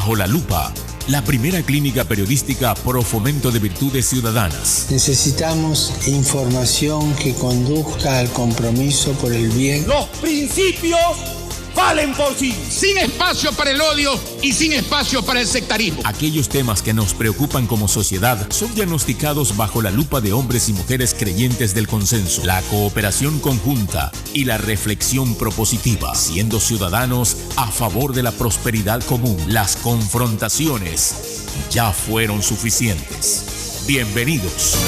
Bajo la Lupa, la primera clínica periodística pro fomento de virtudes ciudadanas. Necesitamos información que conduzca al compromiso por el bien. Los principios valen por sí. Sin espacio para el odio y sin espacio para el sectarismo. Aquellos temas que nos preocupan como sociedad son diagnosticados bajo la lupa de hombres y mujeres creyentes del consenso, la cooperación conjunta y la reflexión propositiva, siendo ciudadanos a favor de la prosperidad común. Las confrontaciones ya fueron suficientes. Bienvenidos.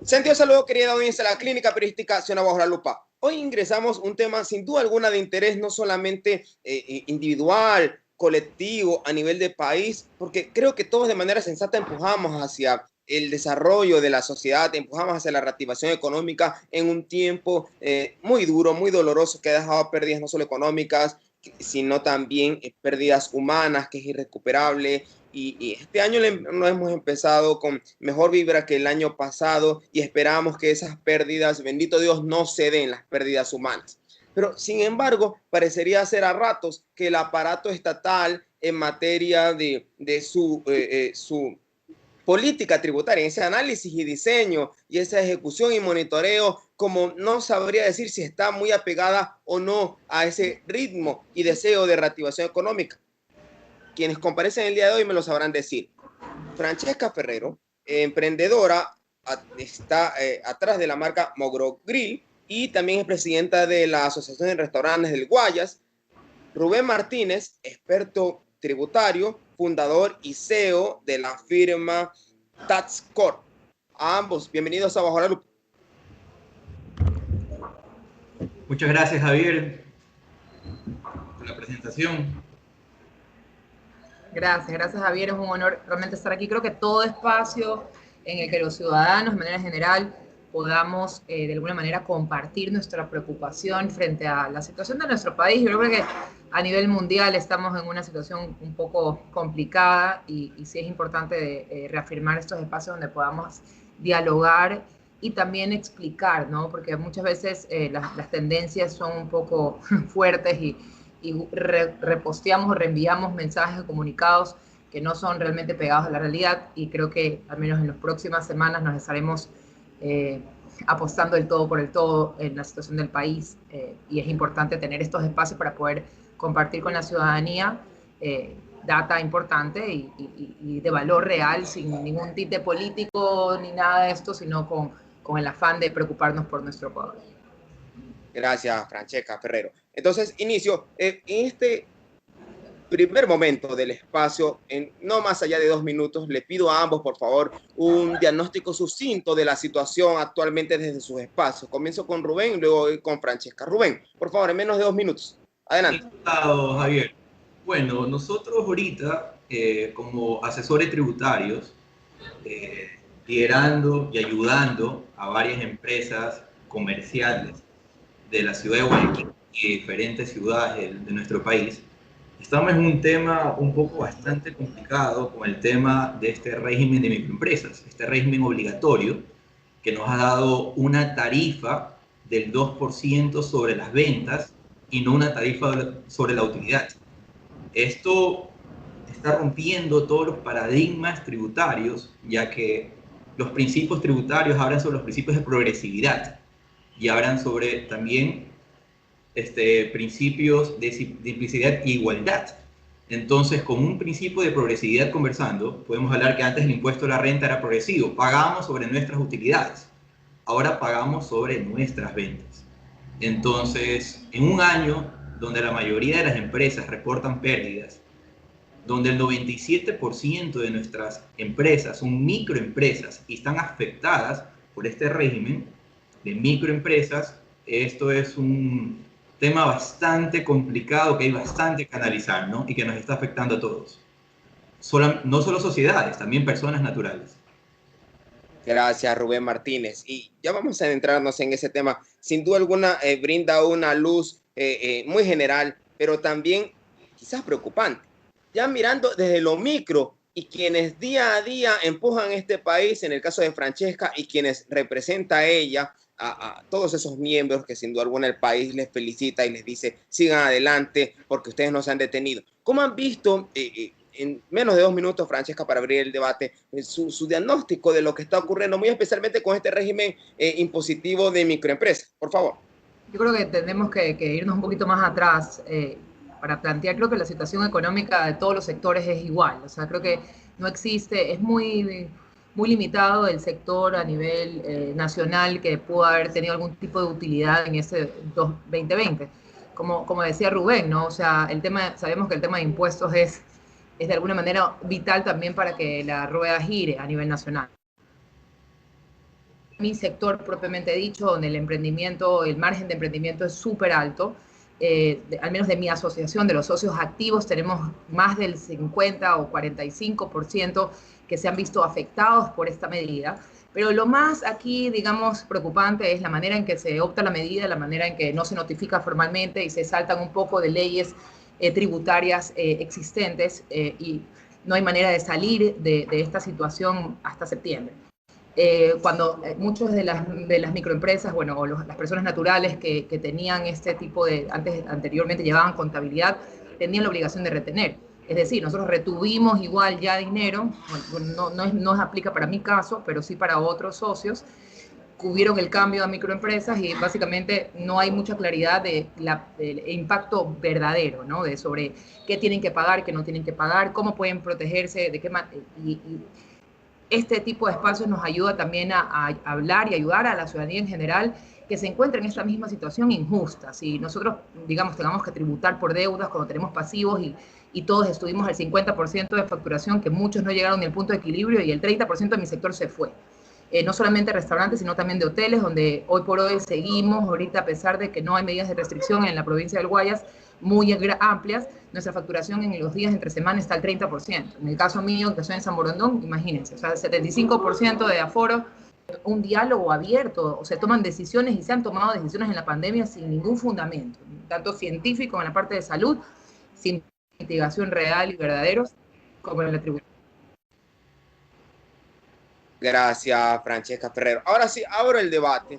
Sentido saludo, querida audiencia de la Clínica Periodística Ciudadana Bajo la Lupa. Hoy ingresamos un tema sin duda alguna de interés no solamente individual, colectivo, a nivel de país, porque creo que todos de manera sensata empujamos hacia el desarrollo de la sociedad, empujamos hacia la reactivación económica en un tiempo muy duro, muy doloroso, que ha dejado pérdidas no solo económicas, sino también pérdidas humanas, que es irrecuperable. Y este año no hemos empezado con mejor vibra que el año pasado y esperamos que esas pérdidas, bendito Dios, no se den las pérdidas humanas. Pero sin embargo, parecería ser a ratos que el aparato estatal en materia de su política tributaria, ese análisis y diseño y esa ejecución y monitoreo, como no sabría decir si está muy apegada o no a ese ritmo y deseo de reactivación económica. Quienes comparecen el día de hoy me lo sabrán decir. Francesca Ferrero, emprendedora, está atrás de la marca Mogro Grill y también es presidenta de la Asociación de Restaurantes del Guayas. Rubén Martínez, experto tributario, fundador y CEO de la firma Tax Corp. A ambos, bienvenidos a Bajo la Lupa. Muchas gracias, Javier, por la presentación. Gracias Javier, es un honor realmente estar aquí. Creo que todo espacio en el que los ciudadanos de manera general podamos de alguna manera compartir nuestra preocupación frente a la situación de nuestro país. Yo creo que a nivel mundial estamos en una situación un poco complicada y sí es importante reafirmar estos espacios donde podamos dialogar y también explicar, ¿no? Porque muchas veces las tendencias son un poco fuertes y reposteamos o reenviamos mensajes o comunicados que no son realmente pegados a la realidad, y creo que al menos en las próximas semanas nos estaremos apostando el todo por el todo en la situación del país, y es importante tener estos espacios para poder compartir con la ciudadanía data importante y de valor real, sin ningún tinte político ni nada de esto, sino con el afán de preocuparnos por nuestro pueblo. Gracias, Francesca Ferrero. Entonces, inicio en este primer momento del espacio, en no más allá de 2 minutos, le pido a ambos, por favor, un diagnóstico sucinto de la situación actualmente desde sus espacios. Comienzo con Rubén y luego con Francesca. Rubén, por favor, en menos de 2 minutos. Adelante. Encantado, Javier. Bueno, nosotros ahorita, como asesores tributarios, liderando y ayudando a varias empresas comerciales de la ciudad de Guayaquil y diferentes ciudades de nuestro país, estamos en un tema un poco bastante complicado con el tema de este régimen de microempresas, este régimen obligatorio que nos ha dado una tarifa del 2% sobre las ventas y no una tarifa sobre la utilidad. Esto está rompiendo todos los paradigmas tributarios, ya que los principios tributarios hablan sobre los principios de progresividad y hablan sobre también principios de simplicidad e igualdad. Entonces, con un principio de progresividad conversando, podemos hablar que antes el impuesto a la renta era progresivo, pagábamos sobre nuestras utilidades, ahora pagamos sobre nuestras ventas. Entonces, en un año donde la mayoría de las empresas reportan pérdidas, donde el 97% de nuestras empresas son microempresas y están afectadas por este régimen de microempresas, esto es un tema bastante complicado que hay bastante que analizar, ¿no? Y que nos está afectando a todos. No solo sociedades, también personas naturales. Gracias, Rubén Martínez. Y ya vamos a adentrarnos en ese tema. Sin duda alguna, brinda una luz muy general, pero también quizás preocupante. Ya mirando desde lo micro y quienes día a día empujan este país, en el caso de Francesca, y quienes representa a ella, a todos esos miembros que sin duda alguna el país les felicita y les dice sigan adelante porque ustedes no se han detenido. ¿Cómo han visto en menos de 2 minutos, Francesca, para abrir el debate, su diagnóstico de lo que está ocurriendo, muy especialmente con este régimen impositivo de microempresas? Por favor. Yo creo que tenemos que irnos un poquito más atrás para plantear, creo que la situación económica de todos los sectores es igual. O sea, creo que no existe, es muy limitado el sector a nivel nacional que pudo haber tenido algún tipo de utilidad en ese 2020. Como decía Rubén, ¿no? O sea, sabemos que el tema de impuestos es de alguna manera vital también para que la rueda gire a nivel nacional. Mi sector propiamente dicho, donde el margen de emprendimiento es súper alto, al menos de mi asociación, de los socios activos, tenemos más del 50 o 45% que se han visto afectados por esta medida. Pero lo más aquí, digamos, preocupante es la manera en que se opta la medida, la manera en que no se notifica formalmente y se saltan un poco de leyes tributarias existentes y no hay manera de salir de esta situación hasta septiembre. Cuando muchas de las microempresas, bueno, o las personas naturales que tenían este tipo de, anteriormente llevaban contabilidad, tenían la obligación de retener. Es decir, nosotros retuvimos igual ya dinero, no aplica para mi caso, pero sí para otros socios, cubrieron el cambio a microempresas y básicamente no hay mucha claridad del impacto verdadero, ¿no? Sobre qué tienen que pagar, qué no tienen que pagar, cómo pueden protegerse, de qué y este tipo de espacios nos ayuda también a hablar y ayudar a la ciudadanía en general que se encuentra en esta misma situación injusta. Si nosotros, digamos, tengamos que tributar por deudas cuando tenemos pasivos y todos estuvimos al 50% de facturación, que muchos no llegaron ni al punto de equilibrio y el 30% de mi sector se fue. No solamente restaurantes, sino también de hoteles, donde hoy por hoy seguimos, ahorita a pesar de que no hay medidas de restricción en la provincia del Guayas muy amplias, nuestra facturación en los días entre semana está al 30%. En el caso mío, que soy en San Borondón, imagínense, o sea, el 75% de aforo, un diálogo abierto, o se toman decisiones y se han tomado decisiones en la pandemia sin ningún fundamento, tanto científico en la parte de salud, sin investigación real y verdaderos, como en la tributaria. Gracias, Francesca Ferrero. Ahora sí, abro el debate.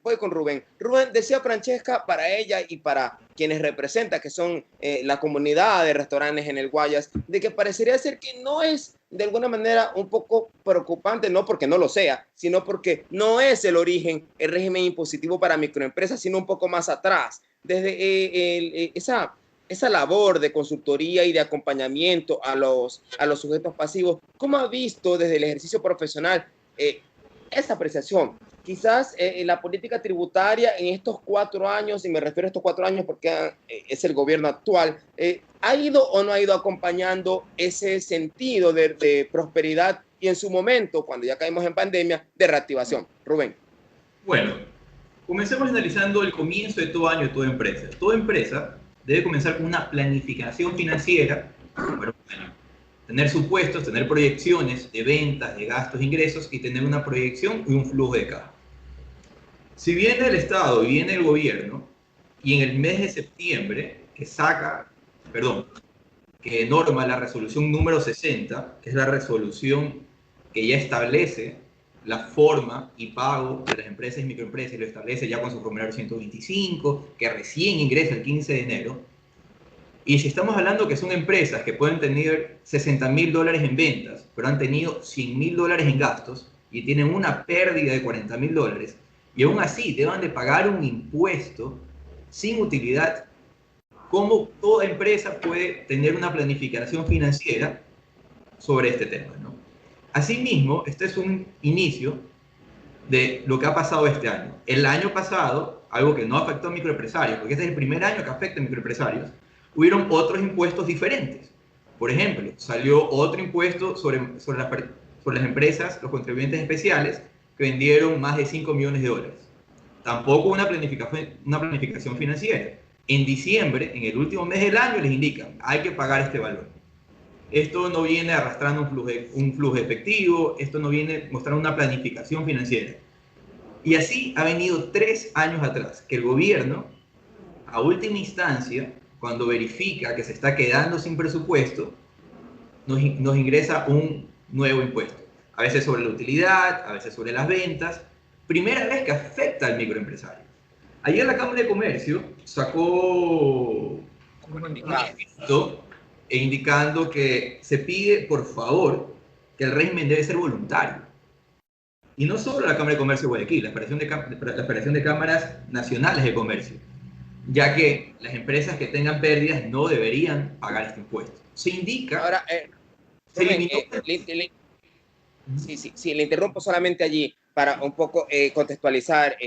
Voy con Rubén. Rubén, decía Francesca, para ella y para quienes representa, que son la comunidad de restaurantes en el Guayas, de que parecería ser que no es de alguna manera un poco preocupante, no porque no lo sea, sino porque no es el origen, el régimen impositivo para microempresas, sino un poco más atrás. Desde esa labor de consultoría y de acompañamiento a los sujetos pasivos, ¿cómo ha visto desde el ejercicio profesional esa apreciación? Quizás la política tributaria en estos 4 años, y me refiero a estos 4 años porque es el gobierno actual, ¿ha ido o no ha ido acompañando ese sentido de prosperidad y en su momento, cuando ya caímos en pandemia, de reactivación? Rubén. Bueno, comencemos analizando el comienzo de todo año de toda empresa. Toda empresa debe comenzar con una planificación financiera para un año. Tener supuestos, tener proyecciones de ventas, de gastos, ingresos y tener una proyección y un flujo de caja. Si viene el Estado y viene el gobierno y en el mes de septiembre que norma la resolución número 60, que es la resolución que ya establece la forma y pago de las empresas y microempresas, y lo establece ya con su formulario 125, que recién ingresa el 15 de enero. Y si estamos hablando que son empresas que pueden tener $60.000 en ventas, pero han tenido $100.000 en gastos y tienen una pérdida de $40.000, y aún así deban de pagar un impuesto sin utilidad, ¿cómo toda empresa puede tener una planificación financiera sobre este tema, ¿no? Asimismo, este es un inicio de lo que ha pasado este año. El año pasado, algo que no afectó a microempresarios, porque este es el primer año que afecta a microempresarios, hubieron otros impuestos diferentes. Por ejemplo, salió otro impuesto sobre las empresas, los contribuyentes especiales, que vendieron más de $5 millones. Tampoco una planificación financiera. En diciembre, en el último mes del año, les indican, hay que pagar este valor. Esto no viene arrastrando un flujo efectivo, esto no viene mostrando una planificación financiera. Y así ha venido 3 años atrás, que el gobierno, a última instancia, cuando verifica que se está quedando sin presupuesto, nos ingresa un nuevo impuesto. A veces sobre la utilidad, a veces sobre las ventas, primera vez que afecta al microempresario. Ayer la Cámara de Comercio sacó un manifiesto indicando que se pide, por favor, que el régimen debe ser voluntario. Y no solo la Cámara de Comercio de Guayaquil, la Federación de Cámaras Nacionales de Comercio, ya que las empresas que tengan pérdidas no deberían pagar este impuesto. Se indica... Ahora, sí, le interrumpo solamente allí para un poco contextualizar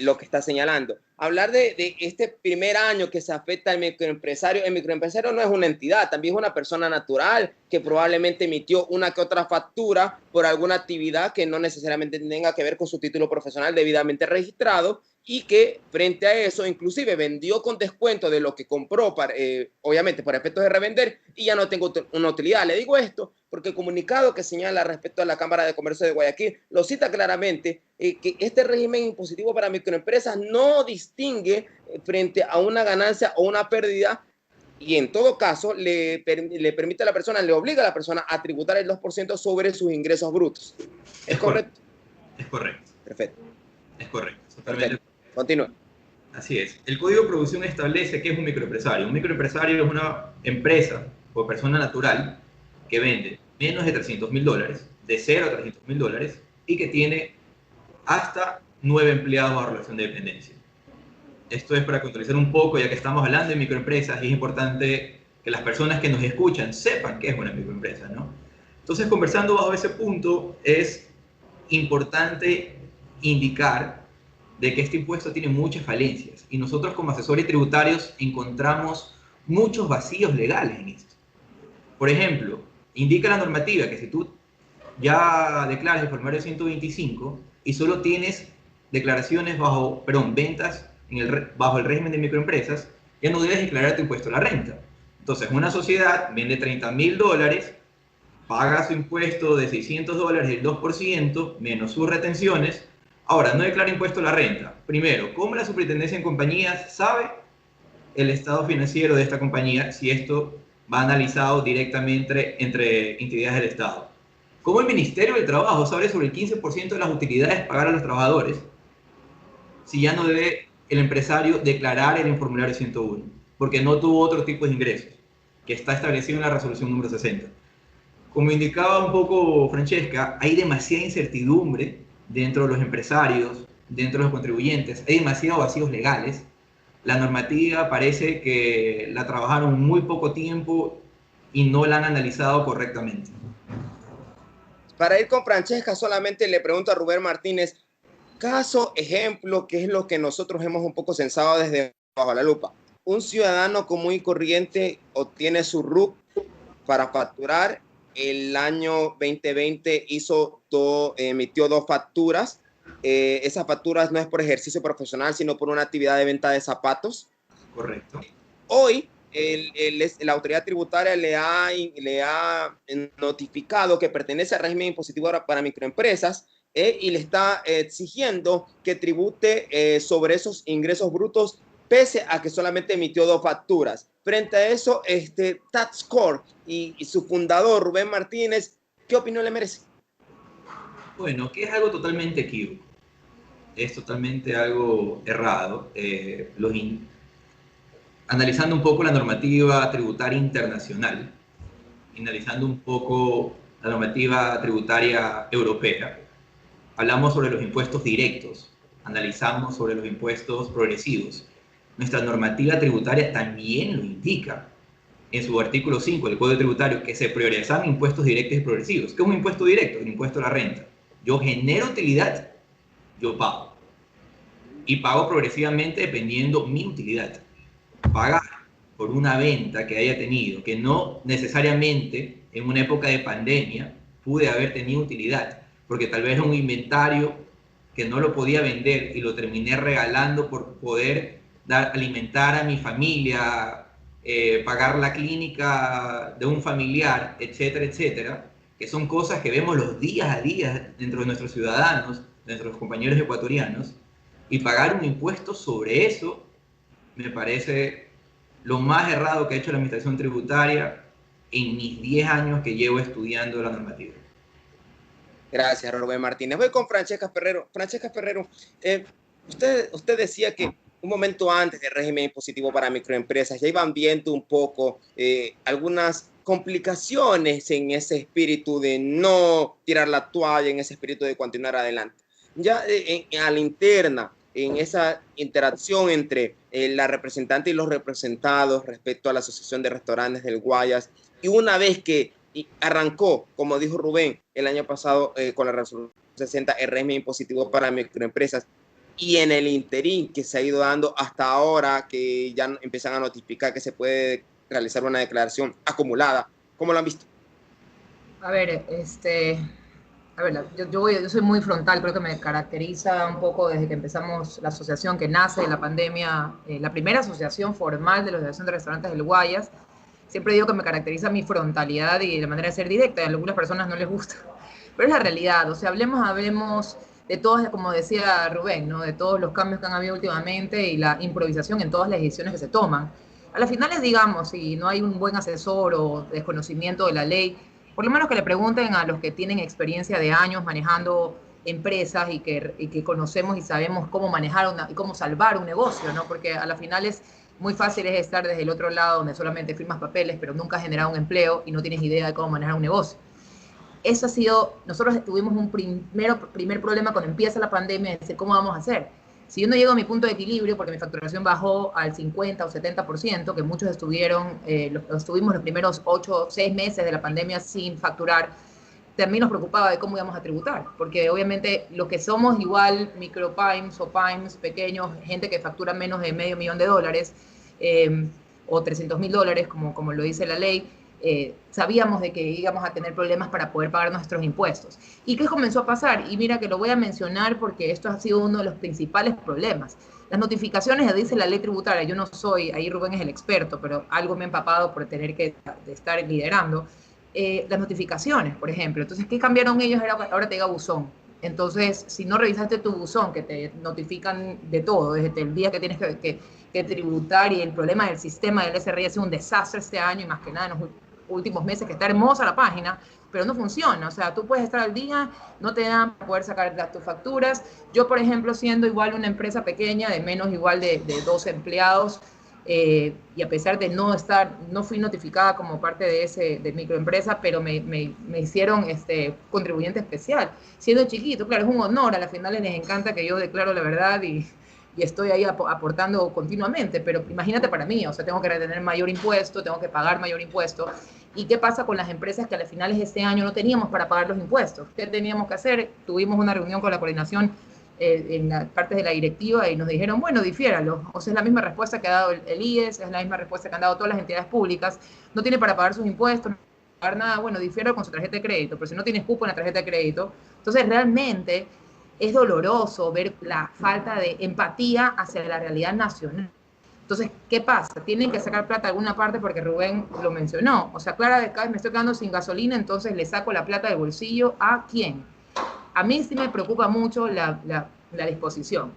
lo que está señalando. Hablar de este primer año que se afecta al microempresario. El microempresario no es una entidad, también es una persona natural que probablemente emitió una que otra factura por alguna actividad que no necesariamente tenga que ver con su título profesional debidamente registrado, y que frente a eso inclusive vendió con descuento de lo que compró, obviamente por efectos de revender, y ya no tengo una utilidad. Le digo esto porque el comunicado que señala respecto a la Cámara de Comercio de Guayaquil lo cita claramente, que este régimen impositivo para microempresas no distingue frente a una ganancia o una pérdida, y en todo caso le permite a la persona, le obliga a la persona a tributar el 2% sobre sus ingresos brutos. ¿Es correcto? Es correcto. Perfecto. Es correcto. Perfecto. Continúa. Así es. El Código de Producción establece que es un microempresario. Un microempresario es una empresa o persona natural que vende menos de $300.000, de 0 a $300.000, y que tiene hasta 9 empleados bajo relación de dependencia. Esto es para contextualizar un poco, ya que estamos hablando de microempresas, y es importante que las personas que nos escuchan sepan qué es una microempresa, ¿no? Entonces, conversando bajo ese punto, es importante indicar de que este impuesto tiene muchas falencias, y nosotros como asesores tributarios encontramos muchos vacíos legales en esto. Por ejemplo, indica la normativa que si tú ya declaras el formulario 125 y solo tienes declaraciones ventas bajo el régimen de microempresas, ya no debes declarar tu impuesto a la renta. Entonces, una sociedad vende $30.000, paga su impuesto de $600, el 2%, menos sus retenciones. Ahora, no declara impuesto a la renta. Primero, ¿cómo la Superintendencia en Compañías sabe el estado financiero de esta compañía si esto va analizado directamente entre entidades del Estado? ¿Cómo el Ministerio del Trabajo sabe sobre el 15% de las utilidades pagar a los trabajadores si ya no debe el empresario declarar en el formulario 101? Porque no tuvo otro tipo de ingresos, que está establecido en la resolución número 60. Como indicaba un poco Francesca, hay demasiada incertidumbre dentro de los empresarios, dentro de los contribuyentes, hay demasiados vacíos legales. La normativa parece que la trabajaron muy poco tiempo y no la han analizado correctamente. Para ir con Francesca, solamente le pregunto a Rubén Martínez, caso, ejemplo, ¿qué es lo que nosotros hemos un poco censado desde bajo la lupa? Un ciudadano común y corriente obtiene su RUC para facturar. El año 2020 emitió 2 facturas. Esas facturas no es por ejercicio profesional, sino por una actividad de venta de zapatos. Correcto. Hoy la autoridad tributaria le ha notificado que pertenece al régimen impositivo para microempresas, y le está exigiendo que tribute sobre esos ingresos brutos, pese a que solamente emitió 2 facturas. Frente a eso, TaxCorp y su fundador, Rubén Martínez, ¿qué opinión le merece? Bueno, que es algo totalmente equívoco. Es totalmente algo errado. Analizando un poco la normativa tributaria internacional, analizando un poco la normativa tributaria europea, hablamos sobre los impuestos directos, analizamos sobre los impuestos progresivos. Nuestra normativa tributaria también lo indica en su artículo 5 del Código Tributario, que se priorizan impuestos directos y progresivos. ¿Qué es un impuesto directo? El impuesto a la renta. Yo genero utilidad, yo pago. Y pago progresivamente dependiendo mi utilidad. Pagar por una venta que haya tenido, que no necesariamente en una época de pandemia pude haber tenido utilidad, porque tal vez es un inventario que no lo podía vender y lo terminé regalando por poder alimentar a mi familia, pagar la clínica de un familiar, etcétera, etcétera, que son cosas que vemos los días a día dentro de nuestros ciudadanos, de nuestros compañeros ecuatorianos, y pagar un impuesto sobre eso me parece lo más errado que ha hecho la administración tributaria en mis 10 años que llevo estudiando la normativa. Gracias, Rubén Martínez. Voy con Francesca Ferrero. Francesca Ferrero, usted decía que un momento antes del régimen impositivo para microempresas ya iban viendo un poco algunas complicaciones en ese espíritu de no tirar la toalla, en ese espíritu de continuar adelante. Ya a la interna, en esa interacción entre la representante y los representados respecto a la Asociación de Restaurantes del Guayas, y una vez que arrancó, como dijo Rubén, el año pasado con la resolución 60, el régimen impositivo para microempresas, y en el interín que se ha ido dando hasta ahora, que ya empiezan a notificar que se puede realizar una declaración acumulada. ¿Cómo lo han visto? A ver, yo soy muy frontal, creo que me caracteriza un poco desde que empezamos la asociación que nace de la pandemia, la primera asociación formal de la Asociación de Restaurantes del Guayas. Siempre digo que me caracteriza mi frontalidad y la manera de ser directa, y a algunas personas no les gusta, pero es la realidad. O sea, hablemos de todos, como decía Rubén, ¿no? De todos los cambios que han habido últimamente y la improvisación en todas las decisiones que se toman. A las finales, digamos, si no hay un buen asesor o desconocimiento de la ley, por lo menos que le pregunten a los que tienen experiencia de años manejando empresas y que conocemos y sabemos cómo manejar y cómo salvar un negocio, ¿no? Porque a las finales muy fácil es estar desde el otro lado donde solamente firmas papeles, pero nunca has generado un empleo y no tienes idea de cómo manejar un negocio. Eso ha sido, nosotros tuvimos un primer problema cuando empieza la pandemia, de decir, ¿cómo vamos a hacer? Si yo no llego a mi punto de equilibrio, porque mi facturación bajó al 50 o 70%, que muchos estuvimos los primeros 8 o 6 meses de la pandemia sin facturar, también nos preocupaba de cómo íbamos a tributar, porque obviamente los que somos igual micropymes o pymes pequeños, gente que factura menos de $500,000 o $300,000, como lo dice la ley, sabíamos de que íbamos a tener problemas para poder pagar nuestros impuestos. ¿Y qué comenzó a pasar? Y mira que lo voy a mencionar porque esto ha sido uno de los principales problemas. Las notificaciones, dice la ley tributaria, yo no soy, ahí Rubén es el experto, pero algo me he empapado por tener que estar liderando, las notificaciones, por ejemplo. Entonces, ¿qué cambiaron ellos? Ahora te diga buzón. Entonces, si no revisaste tu buzón, que te notifican de todo, desde el día que tienes que tributar, y el problema del sistema del SRI ha sido un desastre este año, y más que nada en los últimos meses, que está hermosa la página, pero no funciona. O sea, tú puedes estar al día, no te dan para poder sacar tus facturas. Yo, por ejemplo, siendo igual una empresa pequeña, de menos igual de 12 empleados, y a pesar de no fui notificada como parte de microempresa, pero me hicieron contribuyente especial, siendo chiquito. Claro, es un honor, a la final les encanta que yo declaro la verdad y estoy ahí aportando continuamente, pero imagínate para mí, o sea, tengo que retener mayor impuesto, tengo que pagar mayor impuesto. ¿Y qué pasa con las empresas que a las finales de este año no teníamos para pagar los impuestos? ¿Qué teníamos que hacer? Tuvimos una reunión con la coordinación en las partes de la directiva y nos dijeron, bueno, difiéralo. O sea, es la misma respuesta que ha dado el IES, es la misma respuesta que han dado todas las entidades públicas. No tiene para pagar sus impuestos, no tiene para pagar nada, bueno, difiéralo con su tarjeta de crédito, pero si no tienes cupo en la tarjeta de crédito, entonces realmente es doloroso ver la falta de empatía hacia la realidad nacional. Entonces, ¿qué pasa? Tienen que sacar plata de alguna parte porque Rubén lo mencionó. O sea, Clara, de cada vez me estoy quedando sin gasolina, entonces le saco la plata del bolsillo. ¿A quién? A mí sí me preocupa mucho la disposición.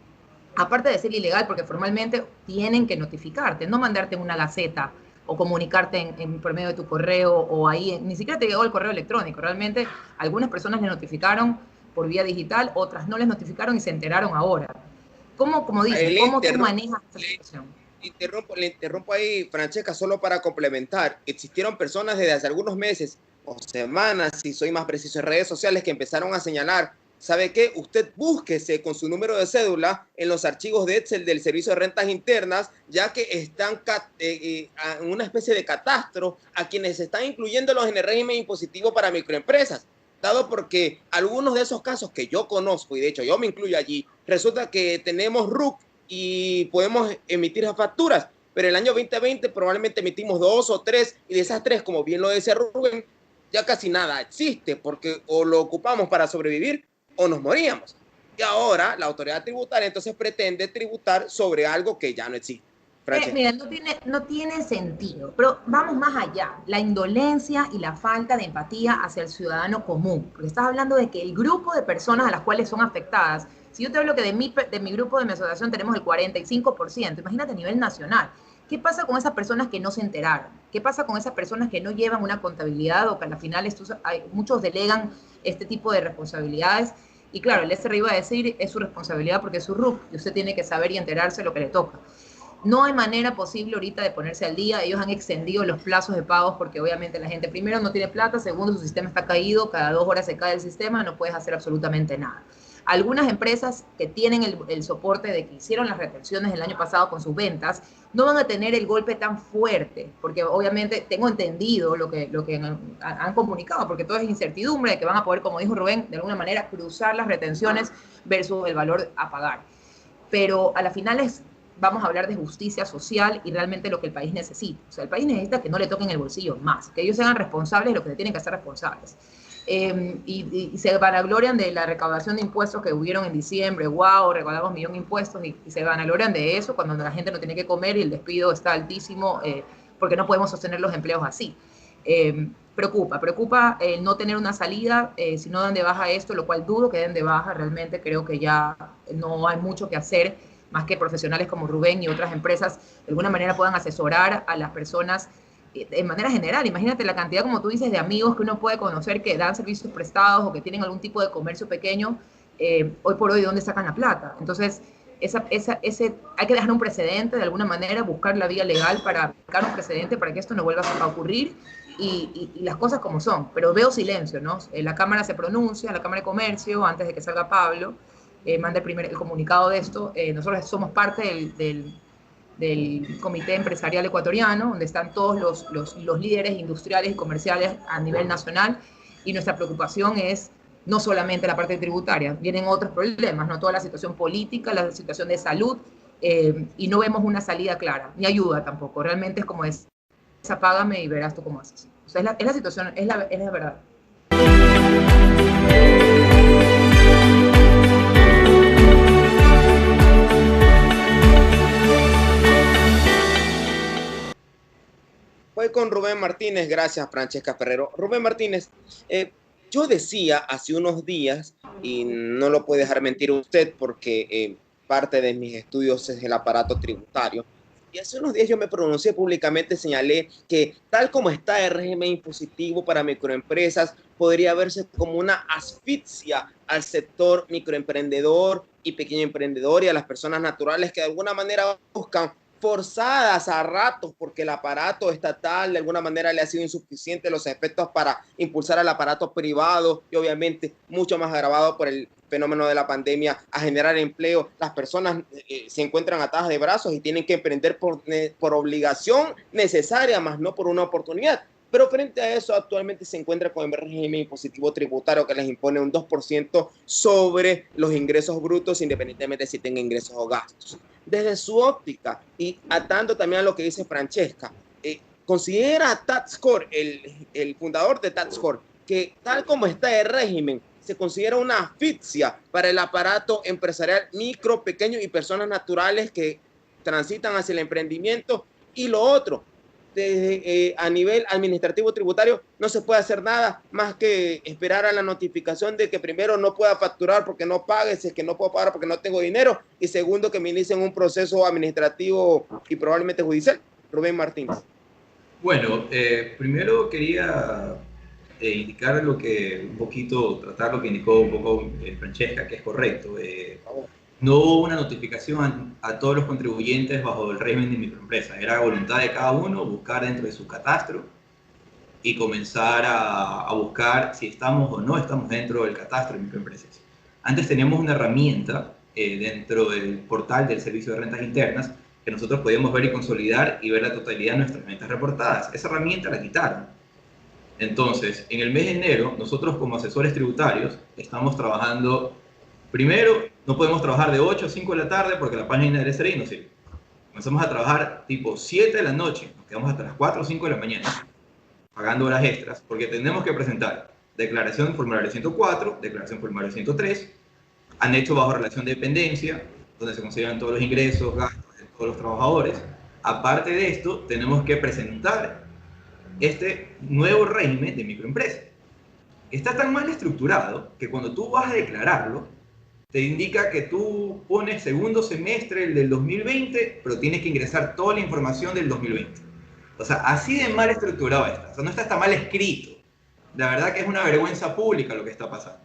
Aparte de ser ilegal, porque formalmente tienen que notificarte, no mandarte una gaceta o comunicarte por medio de tu correo o ahí, ni siquiera te llegó el correo electrónico. Realmente algunas personas le notificaron por vía digital, otras no les notificaron y se enteraron ahora. Como dices, ¿cómo tú manejas esta situación? Le interrumpo ahí, Francesca, solo para complementar. Existieron personas desde hace algunos meses o semanas, si soy más preciso, en redes sociales, que empezaron a señalar, ¿sabe qué? Usted búsquese con su número de cédula en los archivos de Excel del Servicio de Rentas Internas, ya que están en una especie de catastro a quienes están incluyéndolos en el régimen impositivo para microempresas. Dado porque algunos de esos casos que yo conozco, y de hecho yo me incluyo allí, resulta que tenemos RUC y podemos emitir las facturas, pero el año 2020 probablemente emitimos 2 o 3, y de esas 3, como bien lo decía Rubén, ya casi nada existe, porque o lo ocupamos para sobrevivir o nos moríamos. Y ahora la autoridad tributaria entonces pretende tributar sobre algo que ya no existe. Mira, no tiene sentido, pero vamos más allá. La indolencia y la falta de empatía hacia el ciudadano común, porque estás hablando de que el grupo de personas a las cuales son afectadas, si yo te hablo que de mi grupo de mi asociación tenemos el 45%, imagínate a nivel nacional. ¿Qué pasa con esas personas que no se enteraron? ¿Qué pasa con esas personas que no llevan una contabilidad o que al final muchos delegan este tipo de responsabilidades? Y claro, el SRI iba a decir, es su responsabilidad porque es su RUC y usted tiene que saber y enterarse de lo que le toca. No hay manera posible ahorita de ponerse al día. Ellos han extendido los plazos de pagos porque obviamente la gente, primero, no tiene plata, segundo, su sistema está caído, cada 2 horas se cae el sistema, no puedes hacer absolutamente nada. Algunas empresas que tienen el soporte de que hicieron las retenciones el año pasado con sus ventas, no van a tener el golpe tan fuerte, porque obviamente tengo entendido lo que han comunicado, porque todo es incertidumbre de que van a poder, como dijo Rubén, de alguna manera cruzar las retenciones versus el valor a pagar. Pero a la final vamos a hablar de justicia social y realmente lo que el país necesita. O sea, el país necesita que no le toquen el bolsillo más, que ellos sean responsables de lo que le tienen que hacer responsables. Y se vanaglorian de la recaudación de impuestos que hubieron en diciembre. ¡Wow! Recaudamos 1 millón de impuestos y se vanaglorian de eso cuando la gente no tiene que comer y el despido está altísimo porque no podemos sostener los empleos así. Preocupa no tener una salida, si no dan de baja esto, lo cual dudo que den de baja. Realmente creo que ya no hay mucho que hacer, más que profesionales como Rubén y otras empresas de alguna manera puedan asesorar a las personas de manera general. Imagínate la cantidad, como tú dices, de amigos que uno puede conocer que dan servicios prestados o que tienen algún tipo de comercio pequeño, hoy por hoy, ¿de dónde sacan la plata? Entonces, hay que dejar un precedente de alguna manera, buscar la vía legal para buscar un precedente para que esto no vuelva a ocurrir y las cosas como son. Pero veo silencio, ¿no? La Cámara se pronuncia, la Cámara de Comercio, antes de que salga Pablo, manda el comunicado de esto. Nosotros somos parte del Comité Empresarial Ecuatoriano, donde están todos los líderes industriales y comerciales a nivel nacional, y nuestra preocupación es no solamente la parte tributaria, vienen otros problemas, ¿no? Toda la situación política, la situación de salud, y no vemos una salida clara, ni ayuda tampoco. Realmente es como apágame y verás tú cómo haces. O sea, es la situación, es la verdad. Voy con Rubén Martínez. Gracias, Francesca Ferrero. Rubén Martínez, yo decía hace unos días, y no lo puede dejar mentir usted porque parte de mis estudios es el aparato tributario, y hace unos días yo me pronuncié públicamente, señalé que tal como está el régimen impositivo para microempresas, podría verse como una asfixia al sector microemprendedor y pequeño emprendedor y a las personas naturales que de alguna manera buscan forzadas a ratos porque el aparato estatal de alguna manera le ha sido insuficiente los efectos para impulsar al aparato privado y obviamente mucho más agravado por el fenómeno de la pandemia a generar empleo. Las personas se encuentran atadas de brazos y tienen que emprender por obligación necesaria, más no por una oportunidad. Pero frente a eso, actualmente se encuentra con el régimen impositivo tributario que les impone un 2% sobre los ingresos brutos, independientemente si tenga ingresos o gastos. Desde su óptica, y atando también a lo que dice Francesca, considera TaxCore, el fundador de TaxCore, que tal como está el régimen, se considera una asfixia para el aparato empresarial micro, pequeño y personas naturales que transitan hacia el emprendimiento. Y lo otro, a nivel administrativo tributario no se puede hacer nada más que esperar a la notificación de que primero no pueda facturar porque no pague, si es que no puedo pagar porque no tengo dinero, y segundo que me inicien un proceso administrativo y probablemente judicial. Rubén Martínez. Bueno, primero quería indicar tratar lo que indicó un poco Francesca, que es correcto. No hubo una notificación a todos los contribuyentes bajo el régimen de microempresa. Era voluntad de cada uno buscar dentro de su catastro y comenzar a buscar si estamos o no estamos dentro del catastro de microempresas. Antes teníamos una herramienta dentro del portal del Servicio de Rentas Internas que nosotros podíamos ver y consolidar y ver la totalidad de nuestras ventas reportadas. Esa herramienta la quitaron. Entonces, en el mes de enero, nosotros como asesores tributarios estamos trabajando. Primero, no podemos trabajar de 8 a 5 de la tarde porque la página del SRI no sirve. Comenzamos a trabajar tipo 7 de la noche, nos quedamos hasta las 4 o 5 de la mañana, pagando horas extras, porque tenemos que presentar declaración formulario 104, declaración formulario 103, anexo bajo relación de dependencia, donde se consideran todos los ingresos, gastos de todos los trabajadores. Aparte de esto, tenemos que presentar este nuevo régimen de microempresa. Está tan mal estructurado que cuando tú vas a declararlo, te indica que tú pones segundo semestre del 2020, pero tienes que ingresar toda la información del 2020. O sea, así de mal estructurado está. O sea, no está mal escrito. La verdad que es una vergüenza pública lo que está pasando.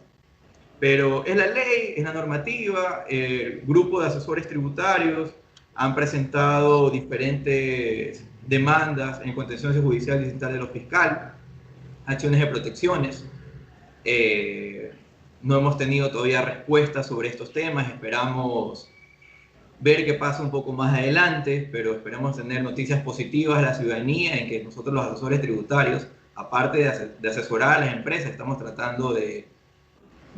Pero es la ley, es la normativa, el grupo de asesores tributarios han presentado diferentes demandas en contencioso judicial distintas de lo fiscal, acciones de protecciones. No hemos tenido todavía respuestas sobre estos temas, esperamos ver qué pasa un poco más adelante, pero esperamos tener noticias positivas a la ciudadanía en que nosotros los asesores tributarios, aparte de asesorar a las empresas, estamos tratando de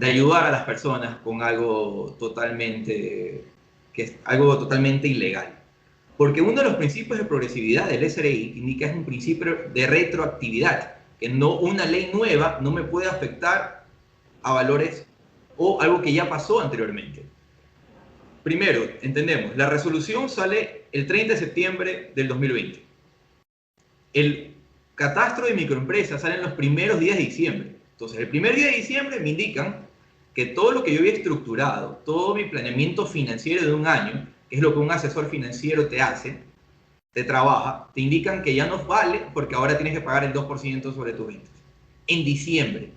ayudar a las personas con algo totalmente ilegal. Porque uno de los principios de progresividad del SRI indica es un principio de retroactividad, que una ley nueva no me puede afectar a valores o algo que ya pasó anteriormente. Primero, entendemos, la resolución sale el 30 de septiembre del 2020. El catastro de microempresas sale en los primeros días de diciembre. Entonces, el primer día de diciembre me indican que todo lo que yo había estructurado, todo mi planeamiento financiero de un año, que es lo que un asesor financiero te hace, te trabaja, te indican que ya no vale porque ahora tienes que pagar el 2% sobre tus ventas. En diciembre.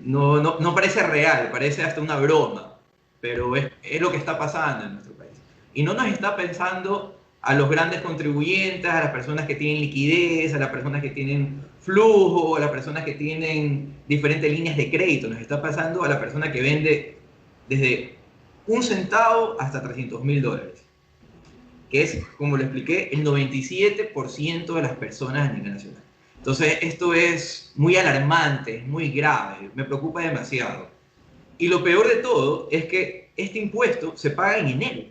No parece real, parece hasta una broma, pero es lo que está pasando en nuestro país. Y no nos está pensando a los grandes contribuyentes, a las personas que tienen liquidez, a las personas que tienen flujo, a las personas que tienen diferentes líneas de crédito. Nos está pasando a la persona que vende desde 1 centavo hasta $300.000, que es, como lo expliqué, el 97% de las personas a nivel nacional. Entonces, esto es muy alarmante, es muy grave, me preocupa demasiado. Y lo peor de todo es que este impuesto se paga en enero.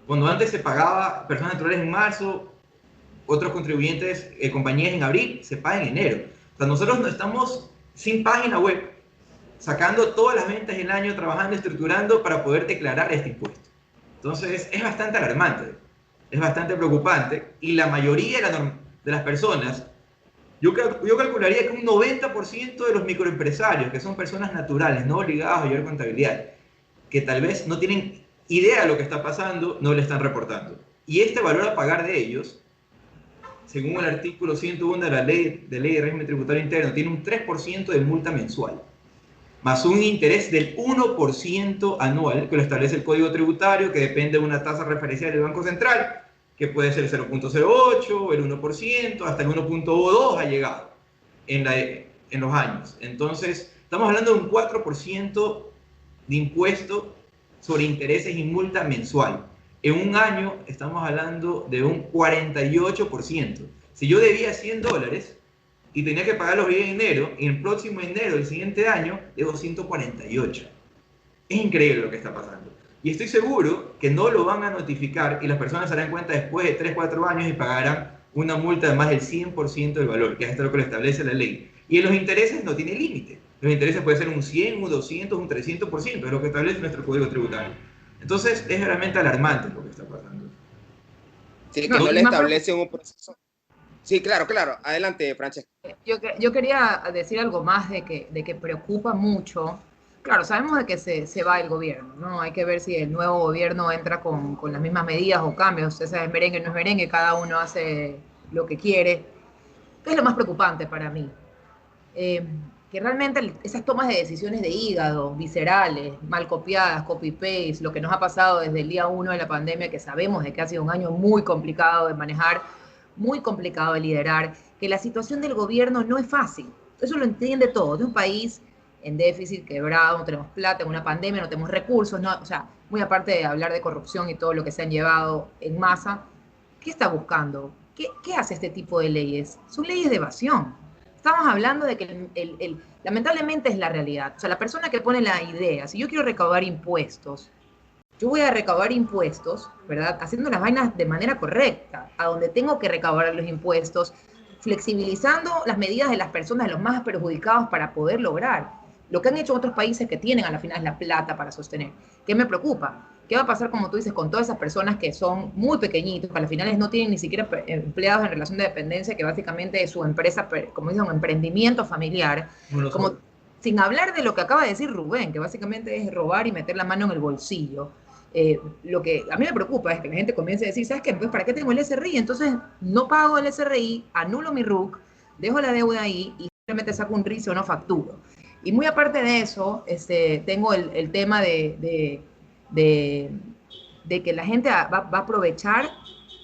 Cuando antes se pagaba personas naturales en marzo, otros contribuyentes, compañías en abril, se paga en enero. O sea, nosotros no estamos sin página web, sacando todas las ventas del año, trabajando, estructurando para poder declarar este impuesto. Entonces, es bastante alarmante, es bastante preocupante, y la mayoría de las personas, yo calcularía que un 90% de los microempresarios, que son personas naturales, no obligadas a llevar contabilidad, que tal vez no tienen idea de lo que está pasando, no le están reportando. Y este valor a pagar de ellos, según el artículo 101 de la ley de régimen tributario interno, tiene un 3% de multa mensual, más un interés del 1% anual, que lo establece el Código Tributario, que depende de una tasa referencial del Banco Central, que puede ser el 0.08, el 1%, hasta el 1.2 ha llegado en los años. Entonces, estamos hablando de un 4% de impuesto sobre intereses y multa mensual. En un año estamos hablando de un 48%. Si yo debía $100 y tenía que pagarlos en enero, y el próximo enero del siguiente año debo 148. Es increíble lo que está pasando. Y estoy seguro que no lo van a notificar y las personas se darán cuenta después de 3 o 4 años y pagarán una multa de más del 100% del valor, que es esto lo que lo establece la ley. Y en los intereses no tiene límite. Los intereses pueden ser un 100, un 200, un 300%, es lo que establece nuestro Código Tributario. Entonces, es realmente alarmante lo que está pasando. Sí, que no le establecen un proceso. Sí, claro. Adelante, Francesca. Yo quería decir algo más de que preocupa mucho. Claro, sabemos de que se va el gobierno, ¿no? Hay que ver si el nuevo gobierno entra con las mismas medidas o cambios. Ese es merengue, no es merengue, cada uno hace lo que quiere. ¿Qué es lo más preocupante para mí? Que realmente esas tomas de decisiones de hígado, viscerales, mal copiadas, copy-paste, lo que nos ha pasado desde el día 1 de la pandemia, que sabemos de que ha sido un año muy complicado de manejar, muy complicado de liderar, que la situación del gobierno no es fácil. Eso lo entiende todo. De un país en déficit, quebrado, no tenemos plata, en una pandemia, no tenemos recursos, no, o sea, muy aparte de hablar de corrupción y todo lo que se han llevado en masa, ¿qué está buscando? ¿Qué hace este tipo de leyes? Son leyes de evasión. Estamos hablando de que lamentablemente es la realidad. O sea, la persona que pone la idea, si yo quiero recaudar impuestos, yo voy a recaudar impuestos, ¿verdad? Haciendo las vainas de manera correcta, a donde tengo que recaudar los impuestos, flexibilizando las medidas de las personas, de los más perjudicados para poder lograr lo que han hecho otros países que tienen a la final la plata para sostener. ¿Qué me preocupa? ¿Qué va a pasar, como tú dices, con todas esas personas que son muy pequeñitos, que a las finales no tienen ni siquiera empleados en relación de dependencia, que básicamente es su empresa, como dicen, un emprendimiento familiar? Sin hablar de lo que acaba de decir Rubén, que básicamente es robar y meter la mano en el bolsillo. Lo que a mí me preocupa es que la gente comience a decir, ¿sabes qué? Pues ¿para qué tengo el SRI? Entonces no pago el SRI, anulo mi RUC, dejo la deuda ahí y simplemente saco un RIC o no facturo. Y muy aparte de eso, tengo el tema de que la gente va a aprovechar.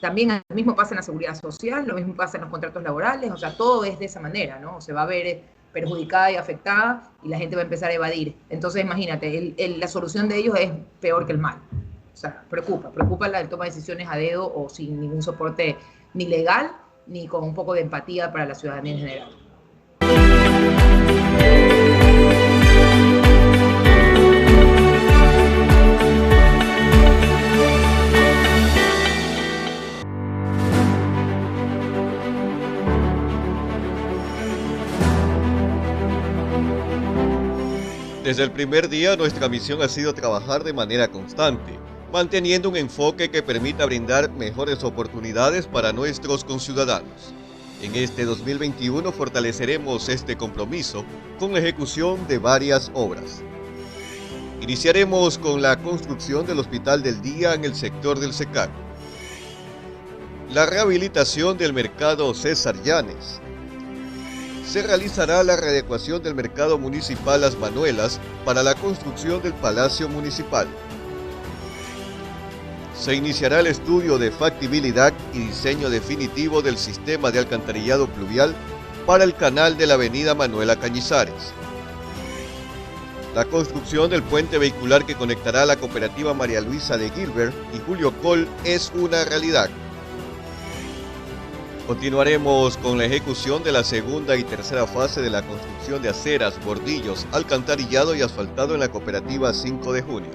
También lo mismo pasa en la seguridad social, lo mismo pasa en los contratos laborales, o sea, todo es de esa manera, ¿no? Se va a ver perjudicada y afectada y la gente va a empezar a evadir. Entonces, imagínate, la solución de ellos es peor que el mal. O sea, preocupa la toma de decisiones a dedo o sin ningún soporte ni legal ni con un poco de empatía para la ciudadanía en general. Desde el primer día, nuestra misión ha sido trabajar de manera constante, manteniendo un enfoque que permita brindar mejores oportunidades para nuestros conciudadanos. En este 2021 fortaleceremos este compromiso con la ejecución de varias obras. Iniciaremos con la construcción del Hospital del Día en el sector del Secán, la rehabilitación del mercado César Llanes. Se realizará la readecuación del mercado municipal Las Manuelas para la construcción del Palacio Municipal. Se iniciará el estudio de factibilidad y diseño definitivo del sistema de alcantarillado pluvial para el canal de la avenida Manuela Cañizares. La construcción del puente vehicular que conectará a la cooperativa María Luisa de Gilbert y Julio Col es una realidad. Continuaremos con la ejecución de la segunda y tercera fase de la construcción de aceras, bordillos, alcantarillado y asfaltado en la cooperativa 5 de junio.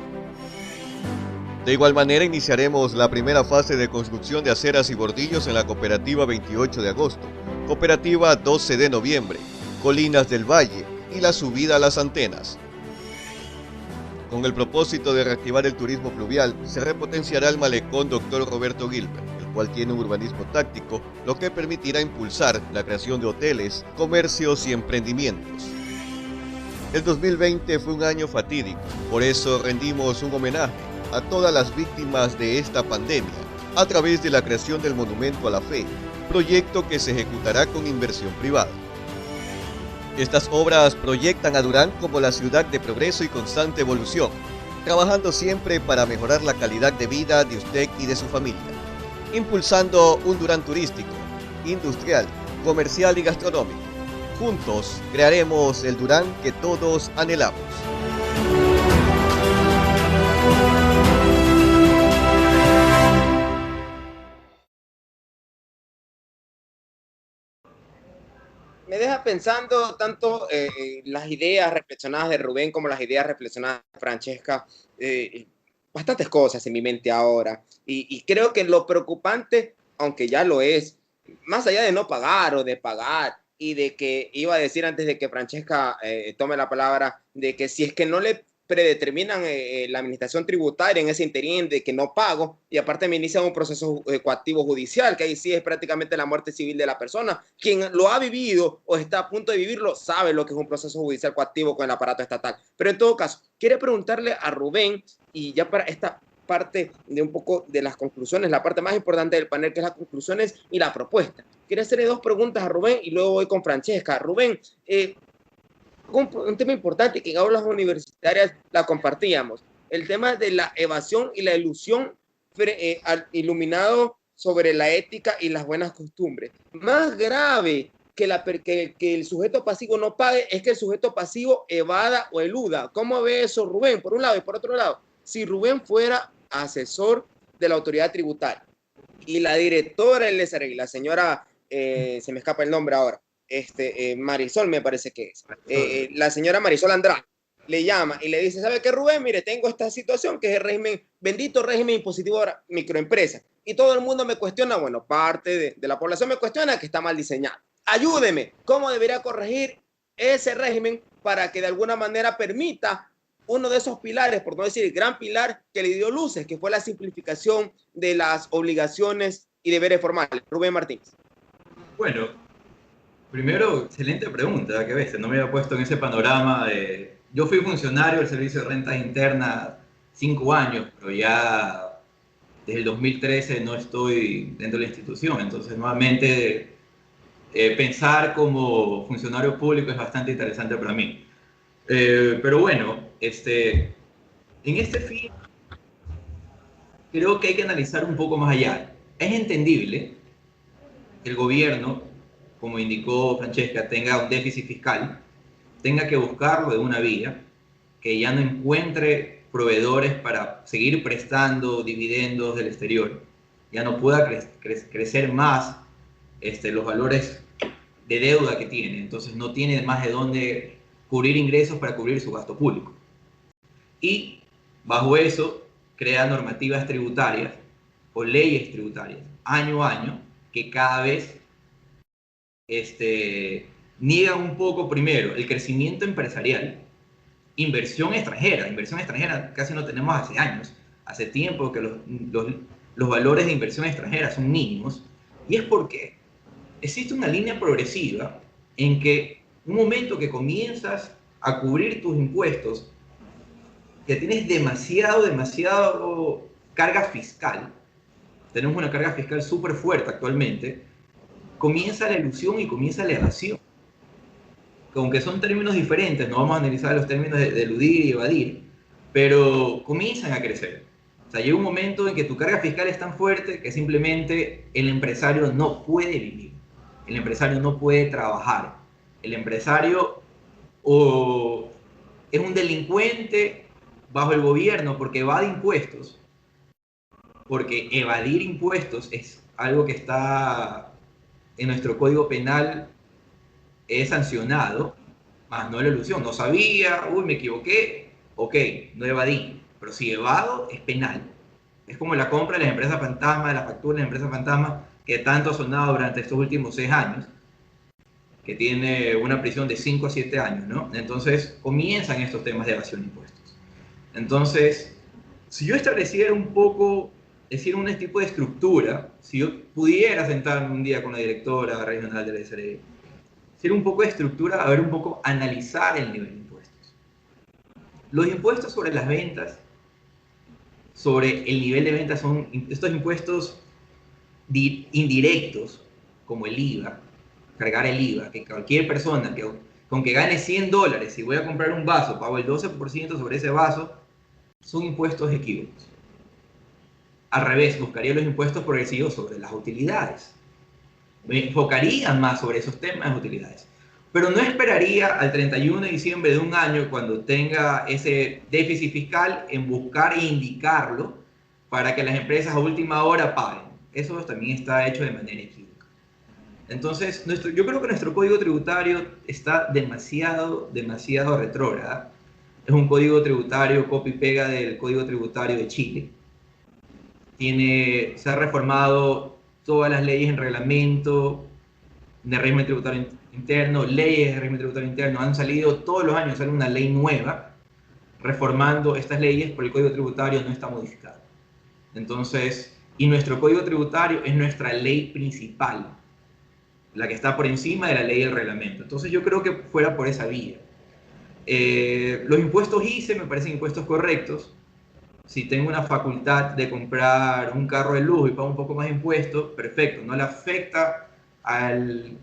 De igual manera, iniciaremos la primera fase de construcción de aceras y bordillos en la cooperativa 28 de agosto, cooperativa 12 de noviembre, Colinas del Valle y la subida a las antenas. Con el propósito de reactivar el turismo fluvial, se repotenciará el malecón Dr. Roberto Gilbert, el cual tiene un urbanismo táctico, lo que permitirá impulsar la creación de hoteles, comercios y emprendimientos. El 2020 fue un año fatídico, por eso rendimos un homenaje a todas las víctimas de esta pandemia a través de la creación del Monumento a la Fe, proyecto que se ejecutará con inversión privada. Estas obras proyectan a Durán como la ciudad de progreso y constante evolución, trabajando siempre para mejorar la calidad de vida de usted y de su familia, impulsando un Durán turístico, industrial, comercial y gastronómico. Juntos crearemos el Durán que todos anhelamos. Me deja pensando tanto las ideas reflexionadas de Rubén como las ideas reflexionadas de Francesca, bastantes cosas en mi mente ahora. Y creo que lo preocupante, aunque ya lo es, más allá de no pagar o de pagar, y de que iba a decir antes de que Francesca tome la palabra, de que si es que no le predeterminan la administración tributaria en ese interín de que no pago, y aparte me inician un proceso coactivo judicial, que ahí sí es prácticamente la muerte civil de la persona. Quien lo ha vivido o está a punto de vivirlo sabe lo que es un proceso judicial coactivo con el aparato estatal. Pero en todo caso, quiero preguntarle a Rubén, y ya para esta parte de un poco de las conclusiones, la parte más importante del panel, que es las conclusiones y la propuesta. Quiero hacerle dos preguntas a Rubén y luego voy con Francesca. Rubén, un tema importante que en aulas universitarias la compartíamos, el tema de la evasión y la ilusión iluminado sobre la ética y las buenas costumbres. Más grave que el sujeto pasivo no pague es que el sujeto pasivo evada o eluda. ¿Cómo ve eso Rubén? Por un lado, y por otro lado, si Rubén fuera asesor de la autoridad tributaria y la directora del SRI, la señora, se me escapa el nombre ahora, Marisol me parece que es, la señora Marisol Andrade, le llama y le dice, ¿sabe qué, Rubén? Mire, tengo esta situación que es el régimen, bendito régimen impositivo de microempresas, y todo el mundo me cuestiona, bueno, parte de la población me cuestiona que está mal diseñado. Ayúdeme, ¿cómo debería corregir ese régimen para que de alguna manera permita uno de esos pilares, por no decir el gran pilar que le dio luces, que fue la simplificación de las obligaciones y deberes formales? Rubén Martínez. Bueno, Primero, excelente pregunta, que ves, no me había puesto en ese panorama. Yo fui funcionario del Servicio de Rentas Internas 5 años, pero ya desde el 2013 no estoy dentro de la institución, entonces nuevamente pensar como funcionario público es bastante interesante para mí. Pero bueno, en este fin creo que hay que analizar un poco más allá. Es entendible que el gobierno, como indicó Francesca, tenga un déficit fiscal, tenga que buscarlo de una vía, que ya no encuentre proveedores para seguir prestando dividendos del exterior, ya no pueda crecer más los valores de deuda que tiene, entonces no tiene más de dónde cubrir ingresos para cubrir su gasto público. Y bajo eso crea normativas tributarias o leyes tributarias año a año que cada vez niegan un poco primero el crecimiento empresarial, inversión extranjera casi no tenemos hace años, hace tiempo que los valores de inversión extranjera son mínimos, y es porque existe una línea progresiva en que un momento que comienzas a cubrir tus impuestos, que tienes demasiado carga fiscal, tenemos una carga fiscal súper fuerte actualmente, comienza la ilusión y comienza la evasión. Aunque son términos diferentes, no vamos a analizar los términos de eludir y evadir, pero comienzan a crecer. O sea, llega un momento en que tu carga fiscal es tan fuerte que simplemente el empresario no puede vivir, el empresario no puede trabajar, el empresario o es un delincuente bajo el gobierno porque evade impuestos, porque evadir impuestos es algo que está en nuestro Código Penal, es sancionado, más no la ilusión. No sabía, uy, me equivoqué, ok, no evadí, pero si evado es penal. Es como la compra de las empresas fantasma, de la factura de las empresas fantasma, que tanto ha sonado durante estos últimos 6 años, que tiene una prisión de 5 a 7 años, ¿no? Entonces comienzan estos temas de evasión de impuestos. Entonces, si yo estableciera un poco, es decir, un tipo de estructura, si yo pudiera sentarme un día con la directora regional de la SRE, hacer un poco de estructura, a ver un poco, analizar el nivel de impuestos. Los impuestos sobre las ventas, sobre el nivel de ventas, son estos impuestos indirectos, como el IVA, cargar el IVA, que cualquier persona que con que gane $100 y voy a comprar un vaso, pago el 12% sobre ese vaso, son impuestos equívocos. Al revés, buscaría los impuestos progresivos sobre las utilidades. Me enfocaría más sobre esos temas de utilidades. Pero no esperaría al 31 de diciembre de un año, cuando tenga ese déficit fiscal, en buscar e indicarlo para que las empresas a última hora paguen. Eso también está hecho de manera equívoca. Entonces, yo creo que nuestro código tributario está demasiado retrógrado. Es un código tributario copy-pega del código tributario de Chile. Se ha reformado todas las leyes en reglamento de régimen tributario interno, leyes de régimen tributario interno, han salido todos los años, sale una ley nueva reformando estas leyes, pero el código tributario no está modificado. Entonces, y nuestro código tributario es nuestra ley principal, la que está por encima de la ley del reglamento. Entonces yo creo que fuera por esa vía. Los impuestos ICE me parecen impuestos correctos. Si tengo una facultad de comprar un carro de lujo y pago un poco más de impuestos, perfecto, no le afecta al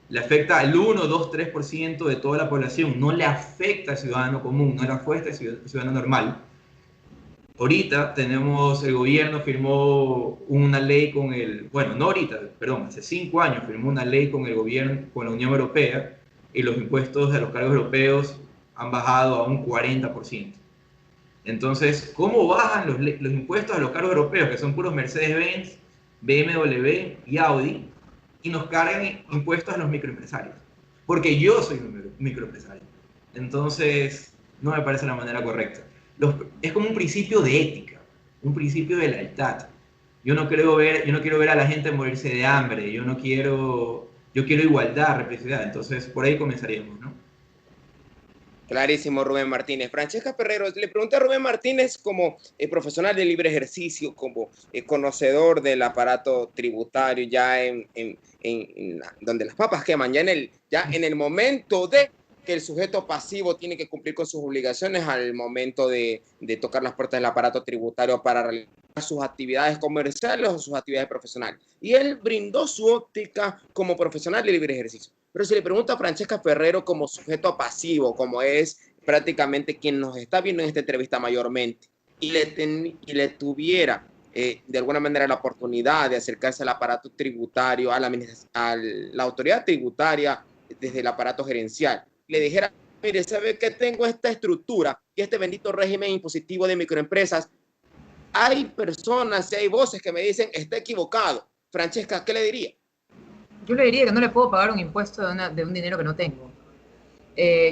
1, 2, 3% de toda la población, no le afecta al ciudadano común, no le afecta al ciudadano normal. Ahorita el gobierno firmó una ley hace 5 años firmó una ley con el gobierno, con la Unión Europea, y los impuestos de los cargos europeos han bajado a un 40%. Entonces, ¿cómo bajan los impuestos a los cargos europeos, que son puros Mercedes-Benz, BMW y Audi, y nos cargan impuestos a los microempresarios? Porque yo soy un microempresario. Entonces, no me parece la manera correcta. Es como un principio de ética, un principio de lealtad. Yo no quiero ver a la gente morirse de hambre, yo quiero igualdad, reciprocidad. Entonces, por ahí comenzaríamos, ¿no? Clarísimo, Rubén Martínez. Francesca Ferrero, le pregunté a Rubén Martínez como profesional de libre ejercicio, como conocedor del aparato tributario, ya donde las papas queman, ya en el momento de que el sujeto pasivo tiene que cumplir con sus obligaciones al momento de tocar las puertas del aparato tributario para realizar sus actividades comerciales o sus actividades profesionales. Y él brindó su óptica como profesional de libre ejercicio. Pero si le pregunto a Francesca Ferrero como sujeto pasivo, como es prácticamente quien nos está viendo en esta entrevista mayormente, y le tuviera de alguna manera la oportunidad de acercarse al aparato tributario, a la autoridad tributaria desde el aparato gerencial, le dijera, mire, ¿sabe que tengo esta estructura y este bendito régimen impositivo de microempresas? Hay personas y hay voces que me dicen, está equivocado. Francesca, ¿qué le diría? Yo le diría que no le puedo pagar un impuesto de un dinero que no tengo.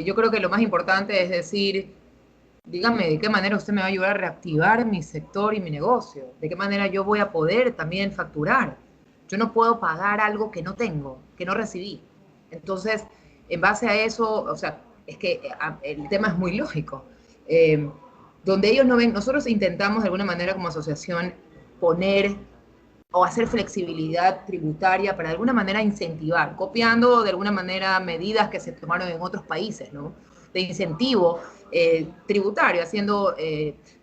Yo creo que lo más importante es decir, dígame de qué manera usted me va a ayudar a reactivar mi sector y mi negocio, de qué manera yo voy a poder también facturar. Yo no puedo pagar algo que no tengo, que no recibí. Entonces, en base a eso, o sea, es que el tema es muy lógico. Donde ellos no ven, nosotros intentamos de alguna manera como asociación poner o hacer flexibilidad tributaria para de alguna manera incentivar, copiando de alguna manera medidas que se tomaron en otros países, ¿no? De incentivo tributario, haciendo,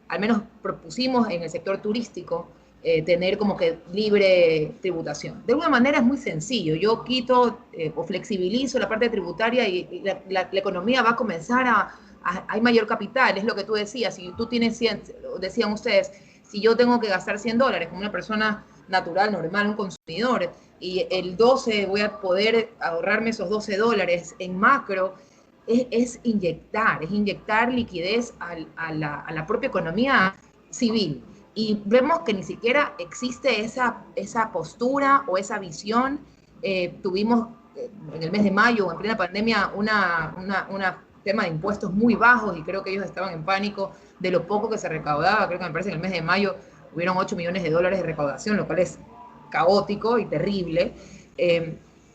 al menos propusimos en el sector turístico, tener como que libre tributación. De alguna manera es muy sencillo, yo quito o flexibilizo la parte tributaria y la economía va a comenzar hay mayor capital, es lo que tú decías, si tú tienes 100, decían ustedes, si yo tengo que gastar $100 como una persona natural, normal, un consumidor, y el 12 voy a poder ahorrarme esos $12 en macro, es inyectar liquidez a la propia economía civil. Y vemos que ni siquiera existe esa postura o esa visión. Tuvimos en el mes de mayo, en plena pandemia, una tema de impuestos muy bajos y creo que ellos estaban en pánico de lo poco que se recaudaba. Creo que me parece que en el mes de mayo hubieron $8 millones de recaudación, lo cual es caótico y terrible.